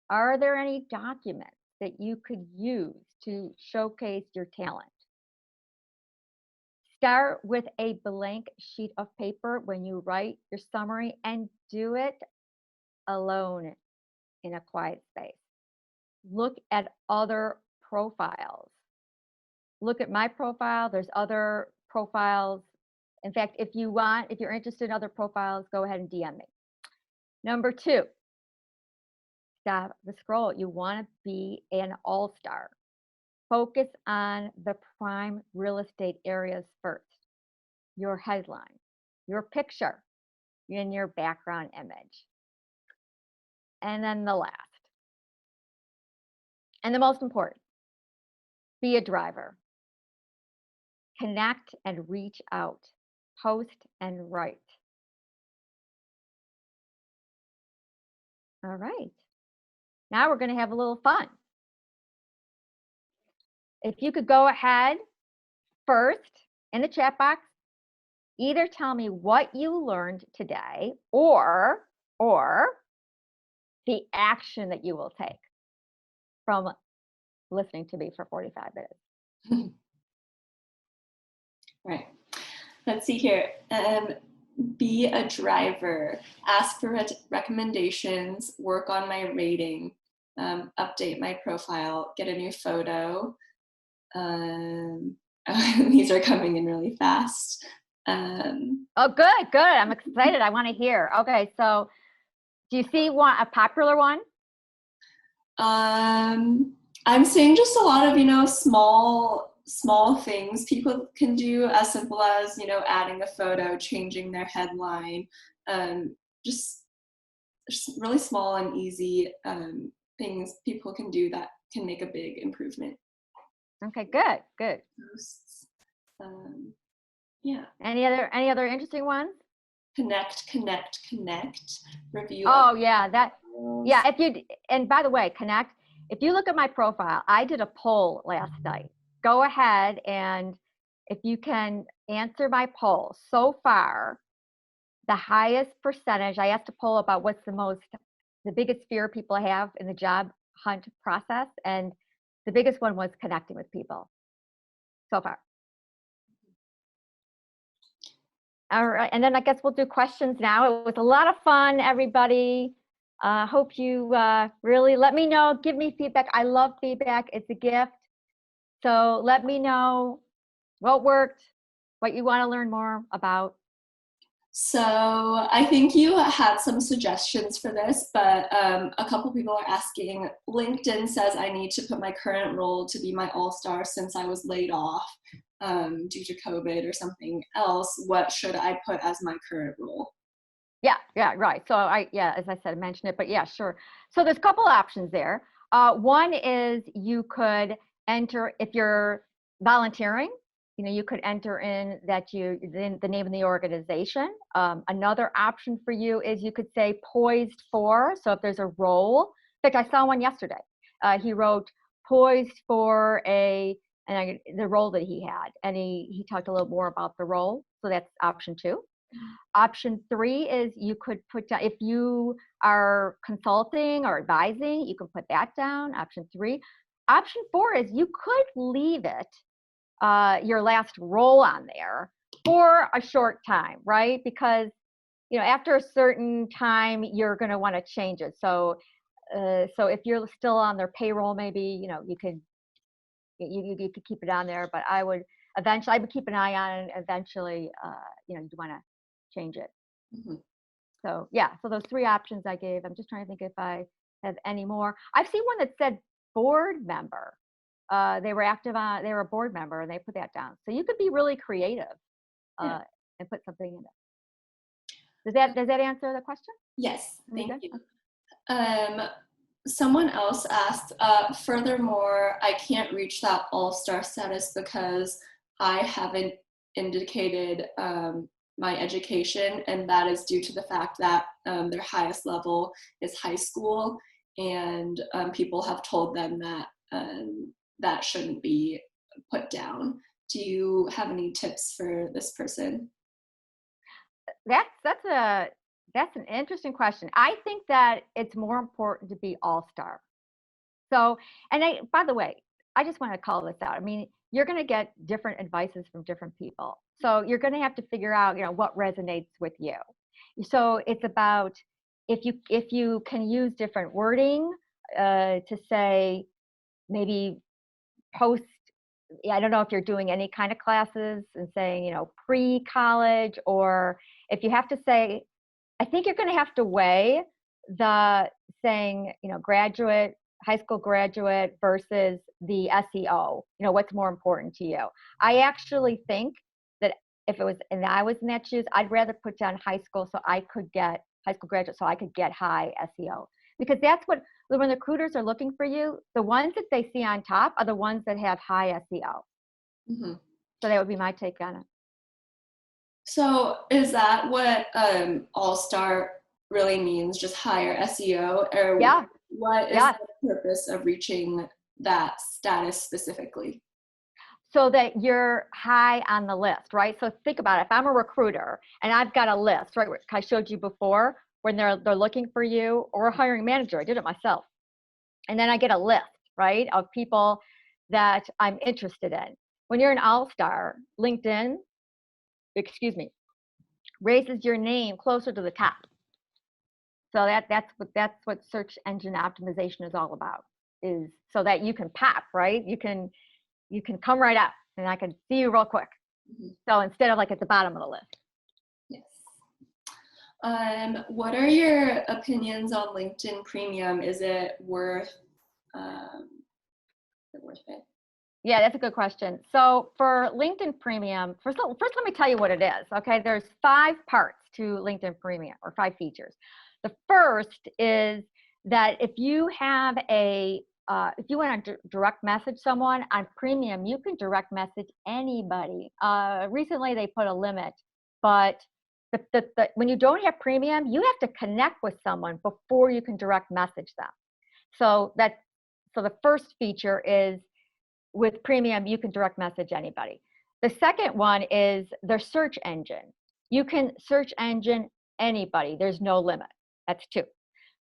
Are there any documents that you could use to showcase your talent? Start with a blank sheet of paper when you write your summary, and do it alone in a quiet space. Look at other profiles. Look at my profile. There's other profiles. In fact, if you're interested in other profiles, go ahead and DM me. Number two, stop the scroll. You want to be an all-star. Focus on the prime real estate areas first. Your headline, your picture, and your background image. And then the last, and the most important, be a driver. Connect and reach out. Post and write. All right. Now we're going to have a little fun. If you could go ahead first in the chat box, either tell me what you learned today or the action that you will take from listening to me for 45 minutes. Right. Let's see here. Be a driver. Ask for recommendations. Work on my rating. Update my profile. Get a new photo. These are coming in really fast. Oh, good. I'm excited. I want to hear. Okay, so do you see a popular one? I'm seeing just a lot of, small things people can do, as simple as, adding a photo, changing their headline, just really small and easy things people can do that can make a big improvement. Okay, good. Posts. Yeah. Any other interesting ones? Connect. Review. Oh yeah, and by the way, connect. If you look at my profile, I did a poll last night. Go ahead, and if you can answer my poll. So far, the highest percentage, I asked a poll about what's the biggest fear people have in the job hunt process, and the biggest one was connecting with people so far. All right, and then I guess we'll do questions now. It was a lot of fun, everybody. Hope you really let me know, give me feedback. I love feedback, it's a gift. So let me know what worked, what you want to learn more about. So I think you had some suggestions for this, but a couple people are asking, LinkedIn says I need to put my current role to be my all-star since I was laid off due to COVID or something else. What should I put as my current role? Yeah, right. So as I said, I mentioned it, but yeah, sure. So there's a couple options there. One is you could enter, if you're volunteering, you could enter in the name of the organization. Another option for you is you could say poised for. So if there's a role, in fact, I saw one yesterday. He wrote poised for the role that he had, and he talked a little more about the role. So that's option 2. Option 3 is you could put down, if you are consulting or advising, you can put that down, option 3. Option 4 is you could leave it, your last role on there for a short time, right? Because, after a certain time, you're going to want to change it. So if you're still on their payroll, maybe, you could keep it on there, but I would keep an eye on it. Eventually, you'd want to change it. Mm-hmm. So yeah, so those 3 options I gave. I'm just trying to think if I have any more. I've seen one that said board member. They were a board member, and they put that down. So you could be really creative and put something in it. Does that answer the question? Yes, thank you. Someone else asked, furthermore, I can't reach that all-star status because I haven't indicated my education, and that is due to the fact that their highest level is high school, and people have told them that that shouldn't be put down. Do you have any tips for this person? That's an interesting question. I think that it's more important to be all-star. So, by the way, I just want to call this out. I mean, you're going to get different advices from different people. So you're going to have to figure out, what resonates with you. So it's about if you can use different wording to say, maybe post. I don't know if you're doing any kind of classes and saying, pre-college, or if you have to say, I think you're going to have to weigh the saying, graduate, high school graduate versus the SEO. What's more important to you? I actually think that if I was in that shoes, I'd rather put down high school so I could get high school graduate so I could get high SEO, because that's when the recruiters are looking for you, the ones that they see on top are the ones that have high SEO. Mm-hmm. So that would be my take on it. So is that what all-star really means, just higher SEO? Or what is the purpose of reaching that status specifically? So that you're high on the list, right? So think about it. If I'm a recruiter and I've got a list, right, I showed you before, when they're looking for you, or a hiring manager, I did it myself. And then I get a list, right, of people that I'm interested in. When you're an all-star, LinkedIn, raises your name closer to the top. So that's what search engine optimization is all about, is so that you can pop, right? You can come right up and I can see you real quick. Mm-hmm. So instead of like at the bottom of the list. Yes. What are your opinions on LinkedIn Premium? Is it worth it? Yeah, that's a good question. So for LinkedIn Premium, first let me tell you what it is. Okay, there's 5 parts to LinkedIn Premium, or 5 features. The first is that if you have if you want to direct message someone on Premium, you can direct message anybody. Recently, they put a limit, but when you don't have Premium, you have to connect with someone before you can direct message them. So the first feature is, with Premium, you can direct message anybody. The second one is their search engine. You can search engine anybody. There's no limit. That's 2.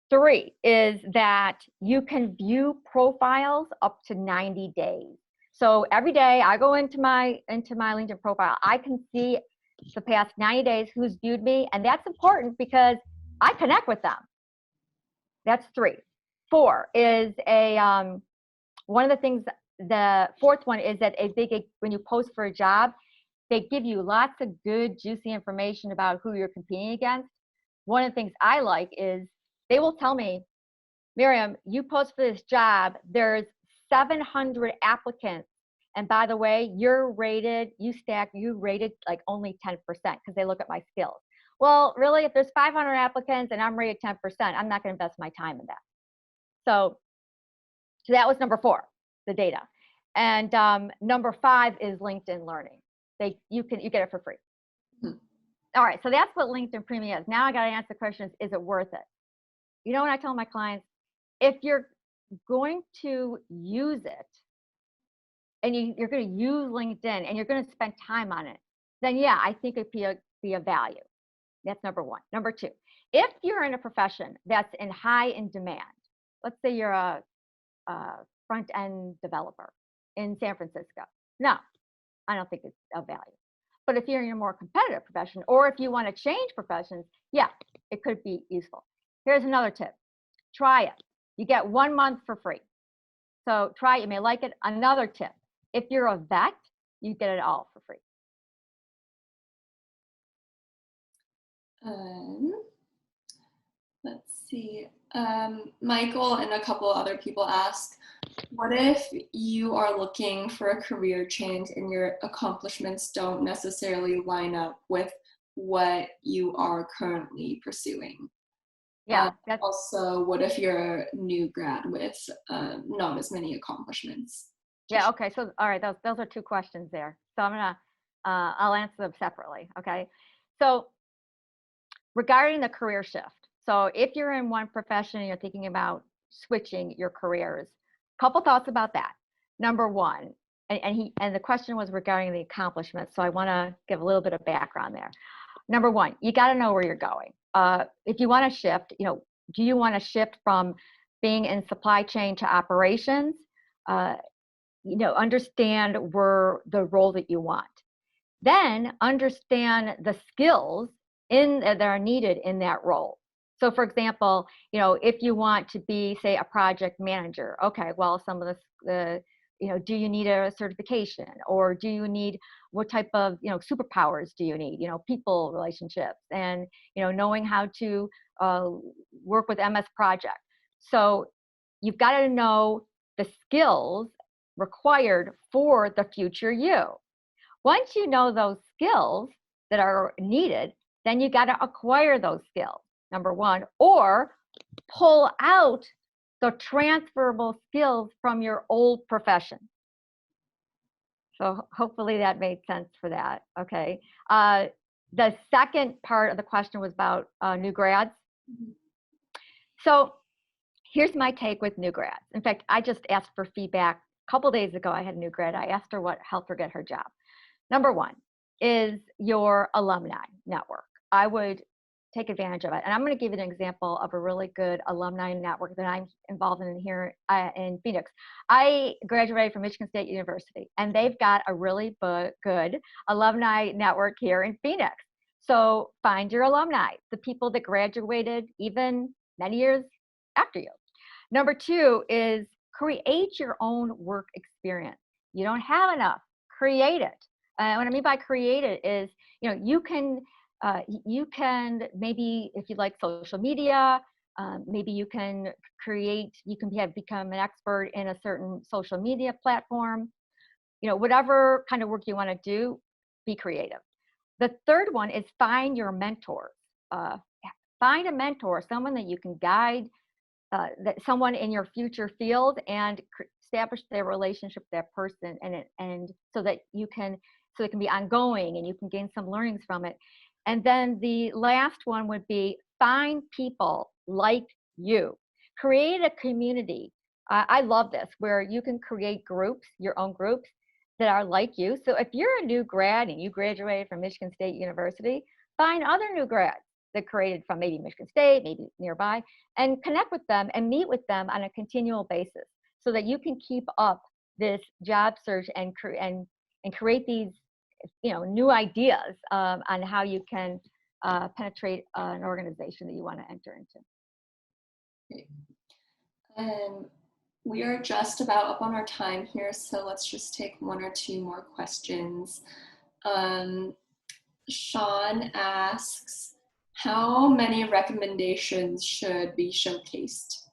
3 is that you can view profiles up to 90 days. So every day I go into my LinkedIn profile, I can see the past 90 days who's viewed me, and that's important because I connect with them. That's 3. 4 is one of the things. The 4th one is that when you post for a job, they give you lots of good, juicy information about who you're competing against. One of the things I like is they will tell me, Miriam, you post for this job, there's 700 applicants. And by the way, you're rated like only 10% because they look at my skills. Well, really, if there's 500 applicants and I'm rated 10%, I'm not going to invest my time in that. So that was number 4, the data. And number 5 is LinkedIn Learning. You get it for free. Hmm. All right, so that's what LinkedIn Premium is. Now I got to answer the question, is it worth it? You know what I tell my clients? If you're going to use it, and you're going to use LinkedIn, and you're going to spend time on it, then yeah, I think it'd be a value. That's number 1. Number 2, if you're in a profession that's in demand, let's say you're a front-end developer in San Francisco. No, I don't think it's of value. But if you're in a more competitive profession, or if you want to change professions, yeah, it could be useful. Here's another tip. Try it. You get 1 month for free. So try it. You may like it. Another tip. If you're a vet, you get it all for free. Let's see. Michael and a couple other people ask, what if you are looking for a career change and your accomplishments don't necessarily line up with what you are currently pursuing? Yeah. Also, what if you're a new grad with not as many accomplishments? Yeah. Okay. So, all right. Those are 2 questions there. So I'll answer them separately. Okay. So regarding the career shift. So if you're in one profession and you're thinking about switching your careers, a couple thoughts about that. Number 1, and the question was regarding the accomplishments. So I want to give a little bit of background there. Number 1, you got to know where you're going. If you want to shift, do you want to shift from being in supply chain to operations? Understand the role that you want. Then understand the skills that are needed in that role. So for example, if you want to be, say, a project manager, okay, well, some of the do you need a certification, or do you need, what type of, superpowers do you need, people relationships, and, knowing how to work with MS Project. So you've got to know the skills required for the future you. Once you know those skills that are needed, then you got to acquire those skills, number 1, or pull out the transferable skills from your old profession. So hopefully that made sense for that. Okay. The second part of the question was about new grads. So here's my take with new grads. In fact, I just asked for feedback a couple days ago. I had a new grad. I asked her what helped her get her job. Number 1 is your alumni network. I would take advantage of it. And I'm going to give you an example of a really good alumni network that I'm involved in here in Phoenix. I graduated from Michigan State University, and they've got a really good alumni network here in Phoenix. So find your alumni, the people that graduated even many years after you. Number 2 is create your own work experience. You don't have enough, create it. What I mean by create it is, you can maybe, if you like social media, maybe you can become an expert in a certain social media platform. Whatever kind of work you want to do, be creative. The third one is find your mentors. Find a mentor, someone that you can guide, someone in your future field, and establish their relationship with that person, and so it can be ongoing and you can gain some learnings from it. And then the last one would be find people like you. Create a community. I love this, where you can create groups, your own groups that are like you. So if you're a new grad and you graduated from Michigan State University, find other new grads that created from maybe Michigan State, maybe nearby, and connect with them and meet with them on a continual basis, so that you can keep up this job search and create these new ideas on how you can penetrate an organization that you want to enter into. Great. We are just about up on our time here, so let's just take 1 or 2 more questions. Sean asks, how many recommendations should be showcased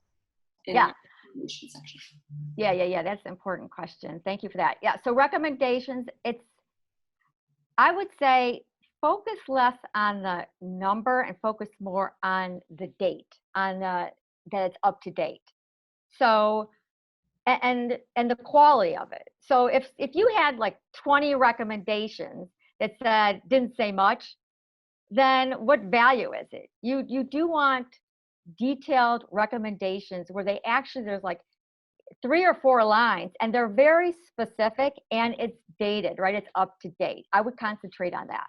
in the recommendation section? Yeah. That's an important question. Thank you for that. Yeah. So recommendations, I would say focus less on the number and focus more on the date, on that it's up to date. So, and the quality of it. So if you had like 20 recommendations that said didn't say much, then what value is it? You do want detailed recommendations where they actually, there's like 3 or 4 lines and they're very specific and it's dated, right? It's up to date. I would concentrate on that.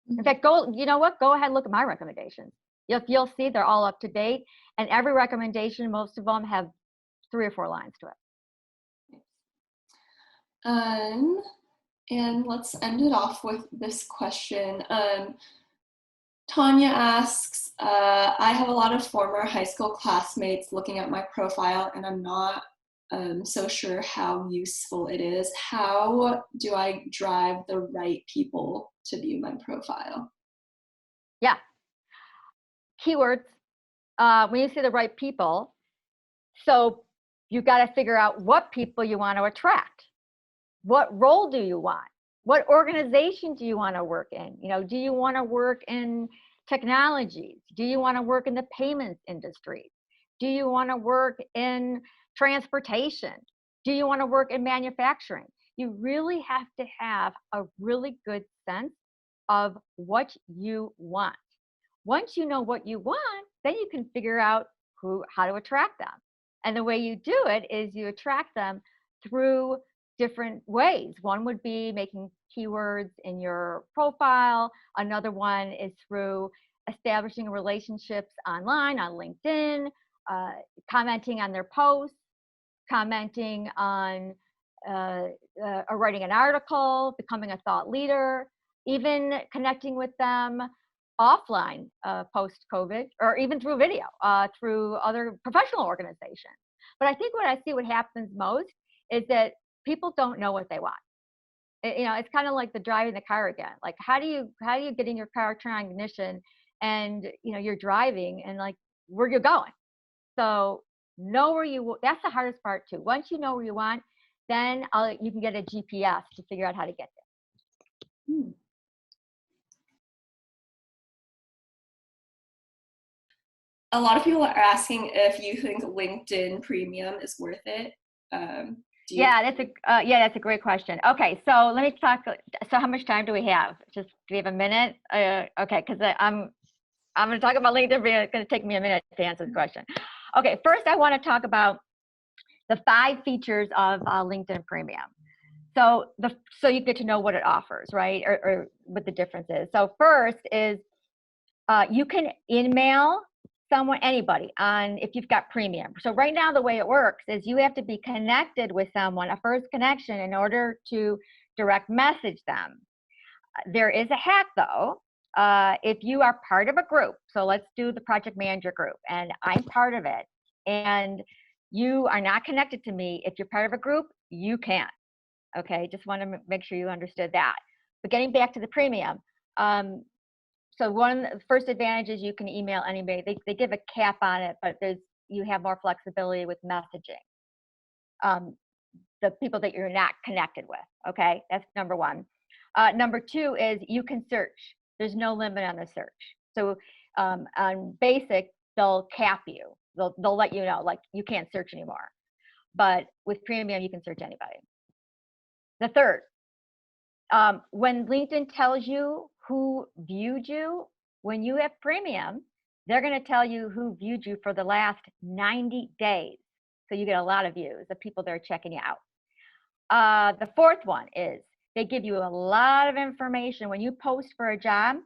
In fact, you know what? Go ahead and look at my recommendations. You'll see they're all up to date, and every recommendation, most of them have 3 or 4 lines to it. And let's end it off with this question. Tanya asks, I have a lot of former high school classmates looking at my profile and I'm not so sure how useful it is. How do I drive the right people to view my profile? Yeah. Keywords, when you say the right people, so you got to figure out what people you want to attract. What role do you want? What organization do you want to work in? Do you want to work in technologies? Do you want to work in the payments industry? Do you want to work in transportation? Do you want to work in manufacturing? You really have to have a really good sense of what you want. Once you know what you want, then you can figure out how to attract them. And the way you do it is you attract them through different ways. One would be making keywords in your profile. Another one is through establishing relationships online, on LinkedIn, commenting on their posts, commenting on or writing an article, becoming a thought leader, even connecting with them offline post-COVID, or even through video, through other professional organizations. But I think what happens most is that people don't know what they want. It's kind of like the driving the car again. Like, how do you get in your car, turn on ignition, and you're driving, and like, where you're going? So know where that's the hardest part too. Once you know where you want, then you can get a GPS to figure out how to get there. A lot of people are asking if you think LinkedIn Premium is worth it. That's a great question. Okay, so let me talk. So how much time do we have? Do we have a minute? Okay, because I'm going to talk about LinkedIn Premium. It's going to take me a minute to answer the question. Okay, first I want to talk about the 5 features of LinkedIn Premium. So you get to know what it offers, right? Or what the difference is. So first is you can email anybody if you've got premium. So right now the way it works is you have to be connected with someone, a first connection, in order to direct message them. There is a hack though. If you are part of a group, so let's do the project manager group, and I'm part of it, and you are not connected to me, if you're part of a group, you can. Okay, just want to make sure you understood that. But getting back to the premium, so one of the first advantages, you can email anybody. They give a cap on it, but you have more flexibility with messaging. The people that you're not connected with, okay? That's number 1. Number 2 is you can search. There's no limit on the search. So on basic, they'll cap you. They'll let you know, like, you can't search anymore. But with premium, you can search anybody. The third, when LinkedIn tells you who viewed you, when you have premium, they're going to tell you who viewed you for the last 90 days. So you get a lot of views of people that are checking you out. The fourth one is they give you a lot of information. When you post for a job,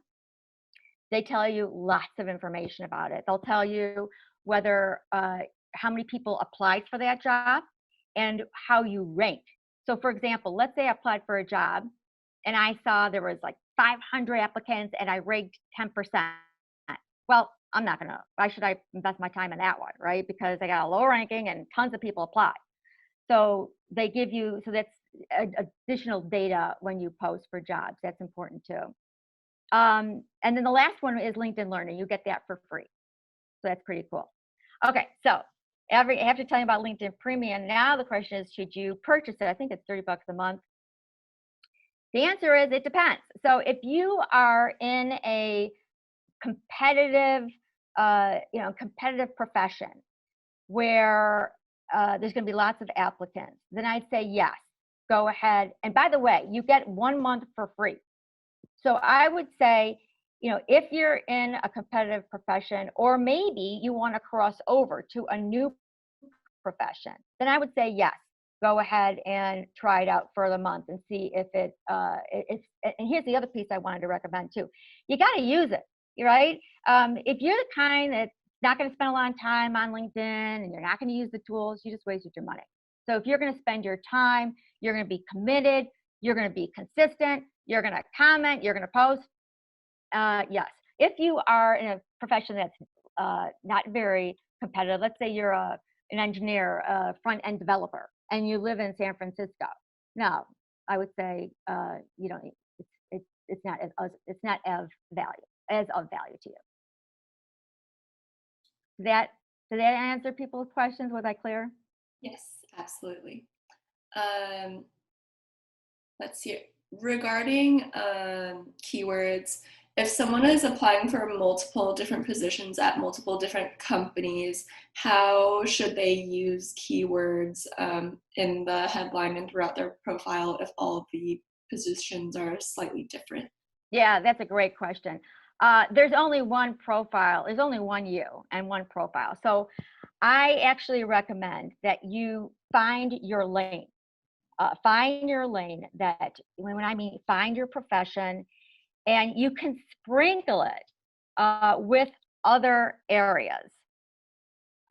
they tell you lots of information about it. They'll tell you whether how many people applied for that job and how you rank. So for example, let's say I applied for a job and I saw there was like 500 applicants and I ranked 10%. Well, why should I invest my time in that one, right? Because I got a low ranking and tons of people apply. So they give you, so that's additional data when you post for jobs. That's important too. And then the last one is LinkedIn Learning. You get that for free. So that's pretty cool. Okay, so I have to tell you about LinkedIn Premium. Now the question is, should you purchase it? I think it's $30 a month. The answer is it depends. So if you are in a competitive, competitive profession where there's going to be lots of applicants, then I'd say yes, go ahead. And by the way, you get 1 month for free. So I would say, if you're in a competitive profession, or maybe you want to cross over to a new profession, then I would say yes, go ahead and try it out for the month and see if it's. And here's the other piece I wanted to recommend too. You got to use it, right? If you're the kind that's not going to spend a lot of time on LinkedIn and you're not going to use the tools, you just wasted your money. So if you're going to spend your time, you're going to be committed, you're going to be consistent, you're going to comment, you're going to post. Yes. If you are in a profession that's not very competitive, let's say you're an engineer, a front-end developer, and you live in San Francisco. No, I would say you don't. It's not of value to you. Did that answer people's questions? Was I clear? Yes, absolutely. Let's see. Regarding keywords, if someone is applying for multiple different positions at multiple different companies, how should they use keywords in the headline and throughout their profile if all of the positions are slightly different? Yeah, that's a great question. There's only one profile. There's only one you and one profile. So I actually recommend that you find your lane. Find your lane, that when I mean find your profession, and you can sprinkle it with other areas.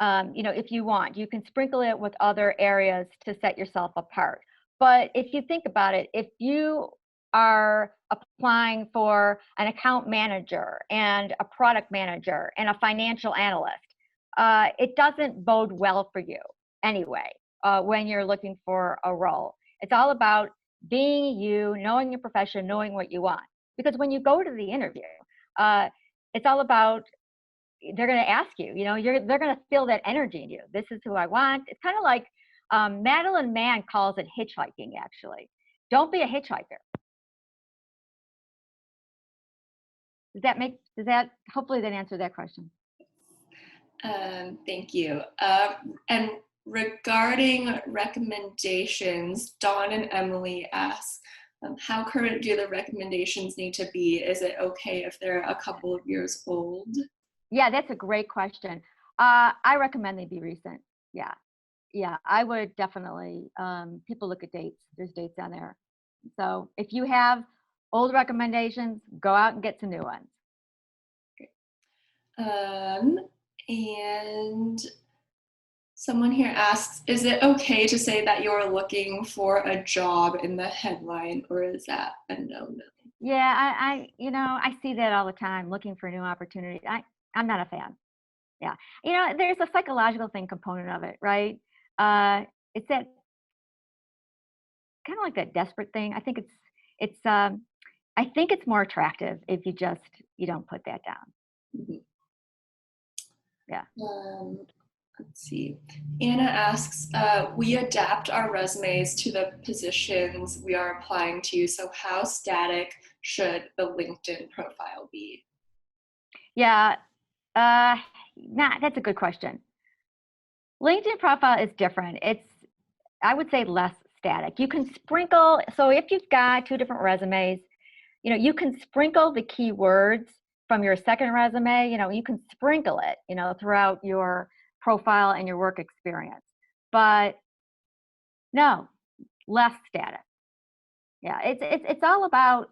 If you want, you can sprinkle it with other areas to set yourself apart. But if you think about it, if you are applying for an account manager and a product manager and a financial analyst, it doesn't bode well for you anyway when you're looking for a role. It's all about being you, knowing your profession, knowing what you want. Because when you go to the interview, it's all about, they're going to ask you, they're going to feel that energy in you. This is who I want. It's kind of like Madeline Mann calls it hitchhiking, actually. Don't be a hitchhiker. Hopefully that answered that question. Thank you. And regarding recommendations, Dawn and Emily ask, how current do the recommendations need to be? Is it okay if they're a couple of years old? Yeah, that's a great question. I recommend they be recent. Yeah, I would definitely. People look at dates. There's dates on there. So if you have old recommendations, go out and get some new ones. And someone here asks, is it okay to say that you're looking for a job in the headline, or is that a no-no? Yeah, I see that all the time, looking for new opportunities. I'm not a fan. Yeah. There's a psychological component of it, right? It's that kind of like that desperate thing. I think it's more attractive if you don't put that down. Mm-hmm. Yeah. Let's see. Anna asks, we adapt our resumes to the positions we are applying to, so how static should the LinkedIn profile be? Yeah, that's a good question. LinkedIn profile is different. I would say, less static. You can sprinkle, so if you've got 2 different resumes, you can sprinkle the keywords from your second resume, you can sprinkle it, throughout your profile and your work experience. But no, less static. Yeah, it's all about,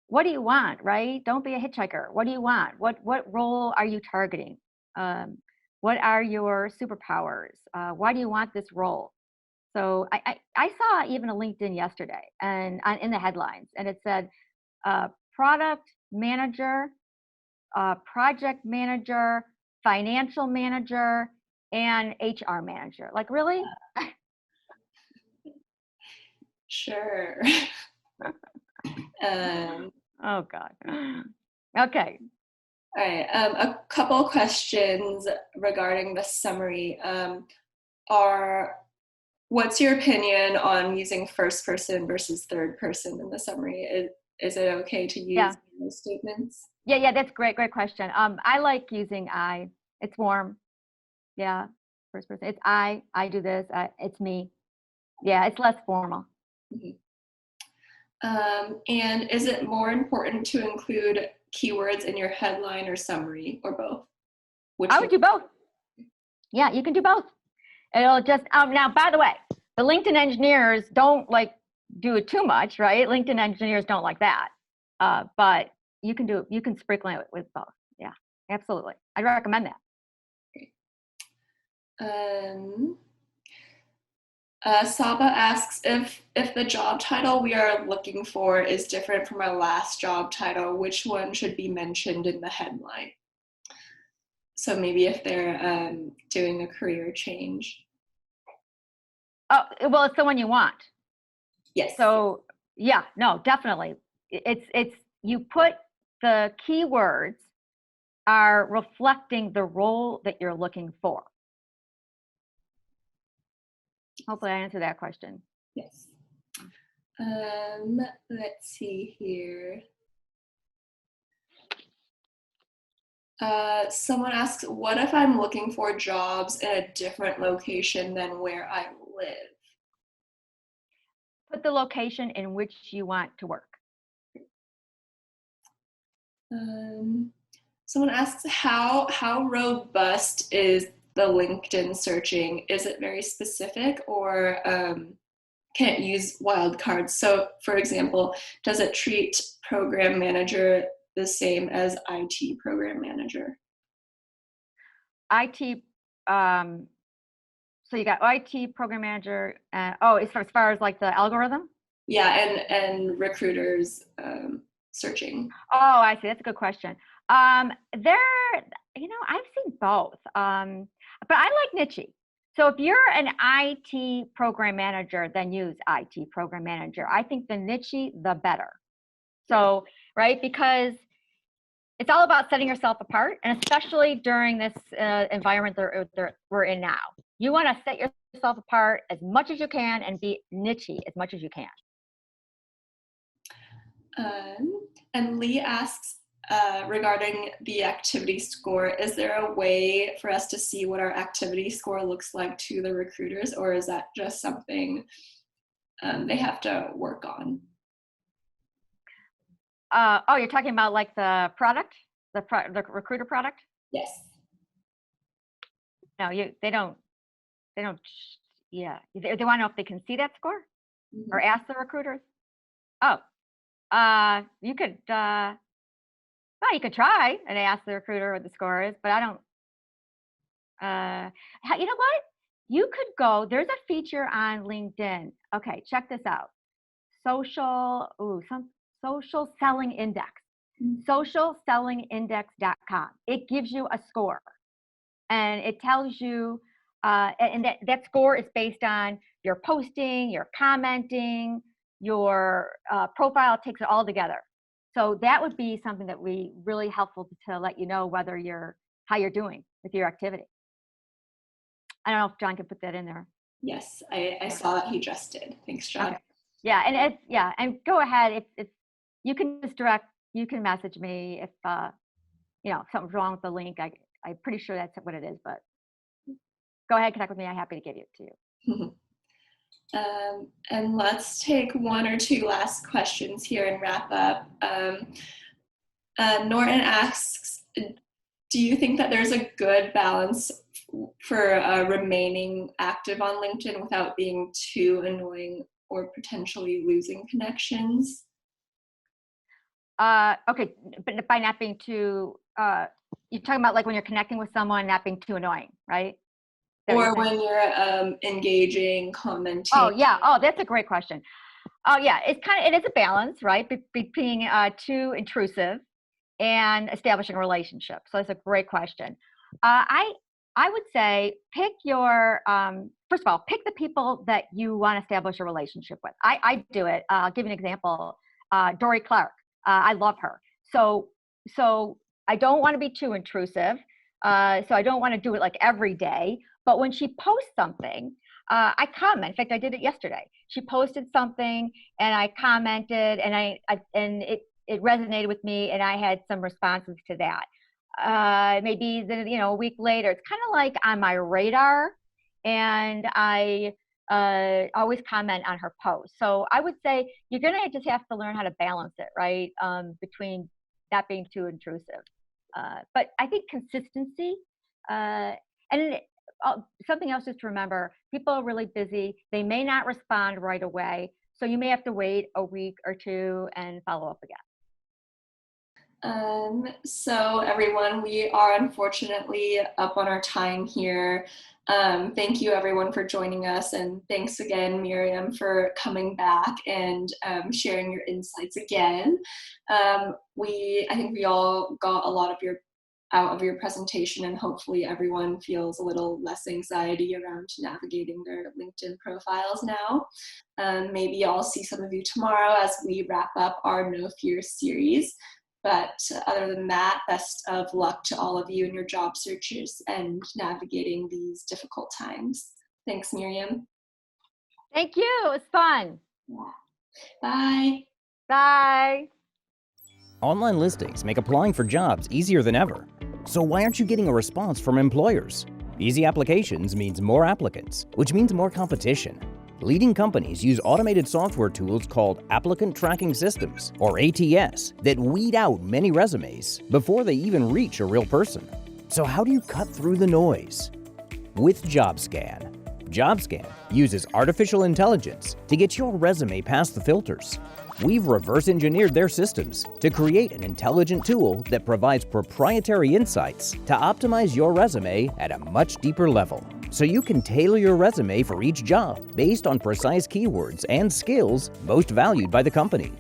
what do you want, right? Don't be a hitchhiker. What do you want? What role are you targeting? What are your superpowers? Why do you want this role? So I saw even a LinkedIn yesterday, and in the headlines, and it said product manager, project manager, financial manager, and HR manager. Like, really? Sure. Oh God. Okay. All right. A couple questions regarding the summary. What's your opinion on using first person versus third person in the summary? Is it okay to use Yeah. those statements? Yeah, that's great question. I like using I. It's warm. Yeah, first person. It's I do this, it's me. Yeah, it's less formal. Mhm. And is it more important to include keywords in your headline or summary, or both? Which I one? would do both. Yeah, you can do both. It'll just, now, by the way, the LinkedIn engineers don't like do it too much, right? LinkedIn engineers don't like that. But you can sprinkle it with both. Yeah, absolutely. I'd recommend that. Um, Saba asks if the job title we are looking for is different from our last job title, which one should be mentioned in the headline? So maybe if they're doing a career change. Oh, well, it's the one you want. Yes. So yeah, no, definitely. It's you put the keywords are reflecting the role that you're looking for. Hopefully I answered that question. Yes. Let's see here. Someone asks, what if I'm looking for jobs in a different location than where I live? Put the location in which you want to work. Someone asks, how robust is the LinkedIn searching? Is it very specific, or can it use wildcards? So, for example, does it treat program manager the same as IT program manager? IT, so you got IT program manager. Oh, as far as like the algorithm? Yeah, and recruiters searching. Oh, I see. That's a good question. There, I've seen both. But I like niche. So if you're an IT program manager, then use IT program manager. I think the niche, the better. So, right, because it's all about setting yourself apart, and especially during this environment that we're in now. You want to set yourself apart as much as you can and be niche as much as you can. And Lee asks regarding the activity score, is there a way for us to see what our activity score looks like to the recruiters, or is that just something they have to work on? Oh, you're talking about like the product, the recruiter product? Yes. No, they don't, yeah. They want to know if they can see that score or ask the recruiters. Oh, you could, well, you could try and ask the recruiter what the score is, but I don't, you know what? You could go, there's a feature on LinkedIn. Okay, check this out. Social selling index, socialsellingindex.com. It gives you a score, and it tells you, and that score is based on your posting, your commenting, your profile. It takes it all together. So that would be something that would be really helpful to let you know how you're doing with your activity. I don't know if John can put that in there. Yes, I saw that he just did. Thanks, John. Okay. Yeah, and go ahead. If you can you can message me if something's wrong with the link. I'm pretty sure that's what it is, but go ahead, connect with me. I'm happy to give it to you. And let's take one or two last questions here and wrap up. Norton asks, do you think that there's a good balance for remaining active on LinkedIn without being too annoying or potentially losing connections? Okay, but by not being too, you're talking about like when you're connecting with someone, not being too annoying, right? Or when you're engaging, commenting. Oh yeah. Oh, that's a great question. Oh yeah, it is a balance, right, between too intrusive and establishing a relationship. So that's a great question. I would say pick your first of all, pick the people that you want to establish a relationship with. I do it. I'll give you an example. Dory Clark. I love her. So I don't want to be too intrusive. So I don't want to do it like every day. But when she posts something, I comment. In fact, I did it yesterday. She posted something, and I commented, and it resonated with me, and I had some responses to that. Maybe a week later, it's kind of like on my radar, and I always comment on her post. So I would say you're going to just have to learn how to balance it, right? Between not being too intrusive. But I think consistency, and something else is to remember, people are really busy. They may not respond right away. So you may have to wait a week or two and follow up again. So everyone, we are unfortunately up on our time here. Thank you everyone for joining us, and thanks again, Miriam, for coming back and sharing your insights again. I think we all got a lot out of your presentation, and hopefully everyone feels a little less anxiety around navigating their LinkedIn profiles now. Maybe I'll see some of you tomorrow as we wrap up our No Fear series. But other than that, best of luck to all of you in your job searches and navigating these difficult times. Thanks, Miriam. Thank you. It was fun. Yeah. Bye. Bye. Online listings make applying for jobs easier than ever. So why aren't you getting a response from employers? Easy applications means more applicants, which means more competition. Leading companies use automated software tools called Applicant Tracking Systems, or ATS, that weed out many resumes before they even reach a real person. So how do you cut through the noise? With Jobscan. Jobscan uses artificial intelligence to get your resume past the filters. We've reverse engineered their systems to create an intelligent tool that provides proprietary insights to optimize your resume at a much deeper level, so you can tailor your resume for each job based on precise keywords and skills most valued by the company.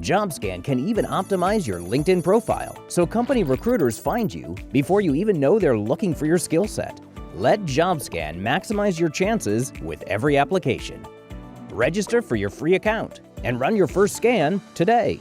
Jobscan can even optimize your LinkedIn profile so company recruiters find you before you even know they're looking for your skill set. Let Jobscan maximize your chances with every application. Register for your free account and run your first scan today.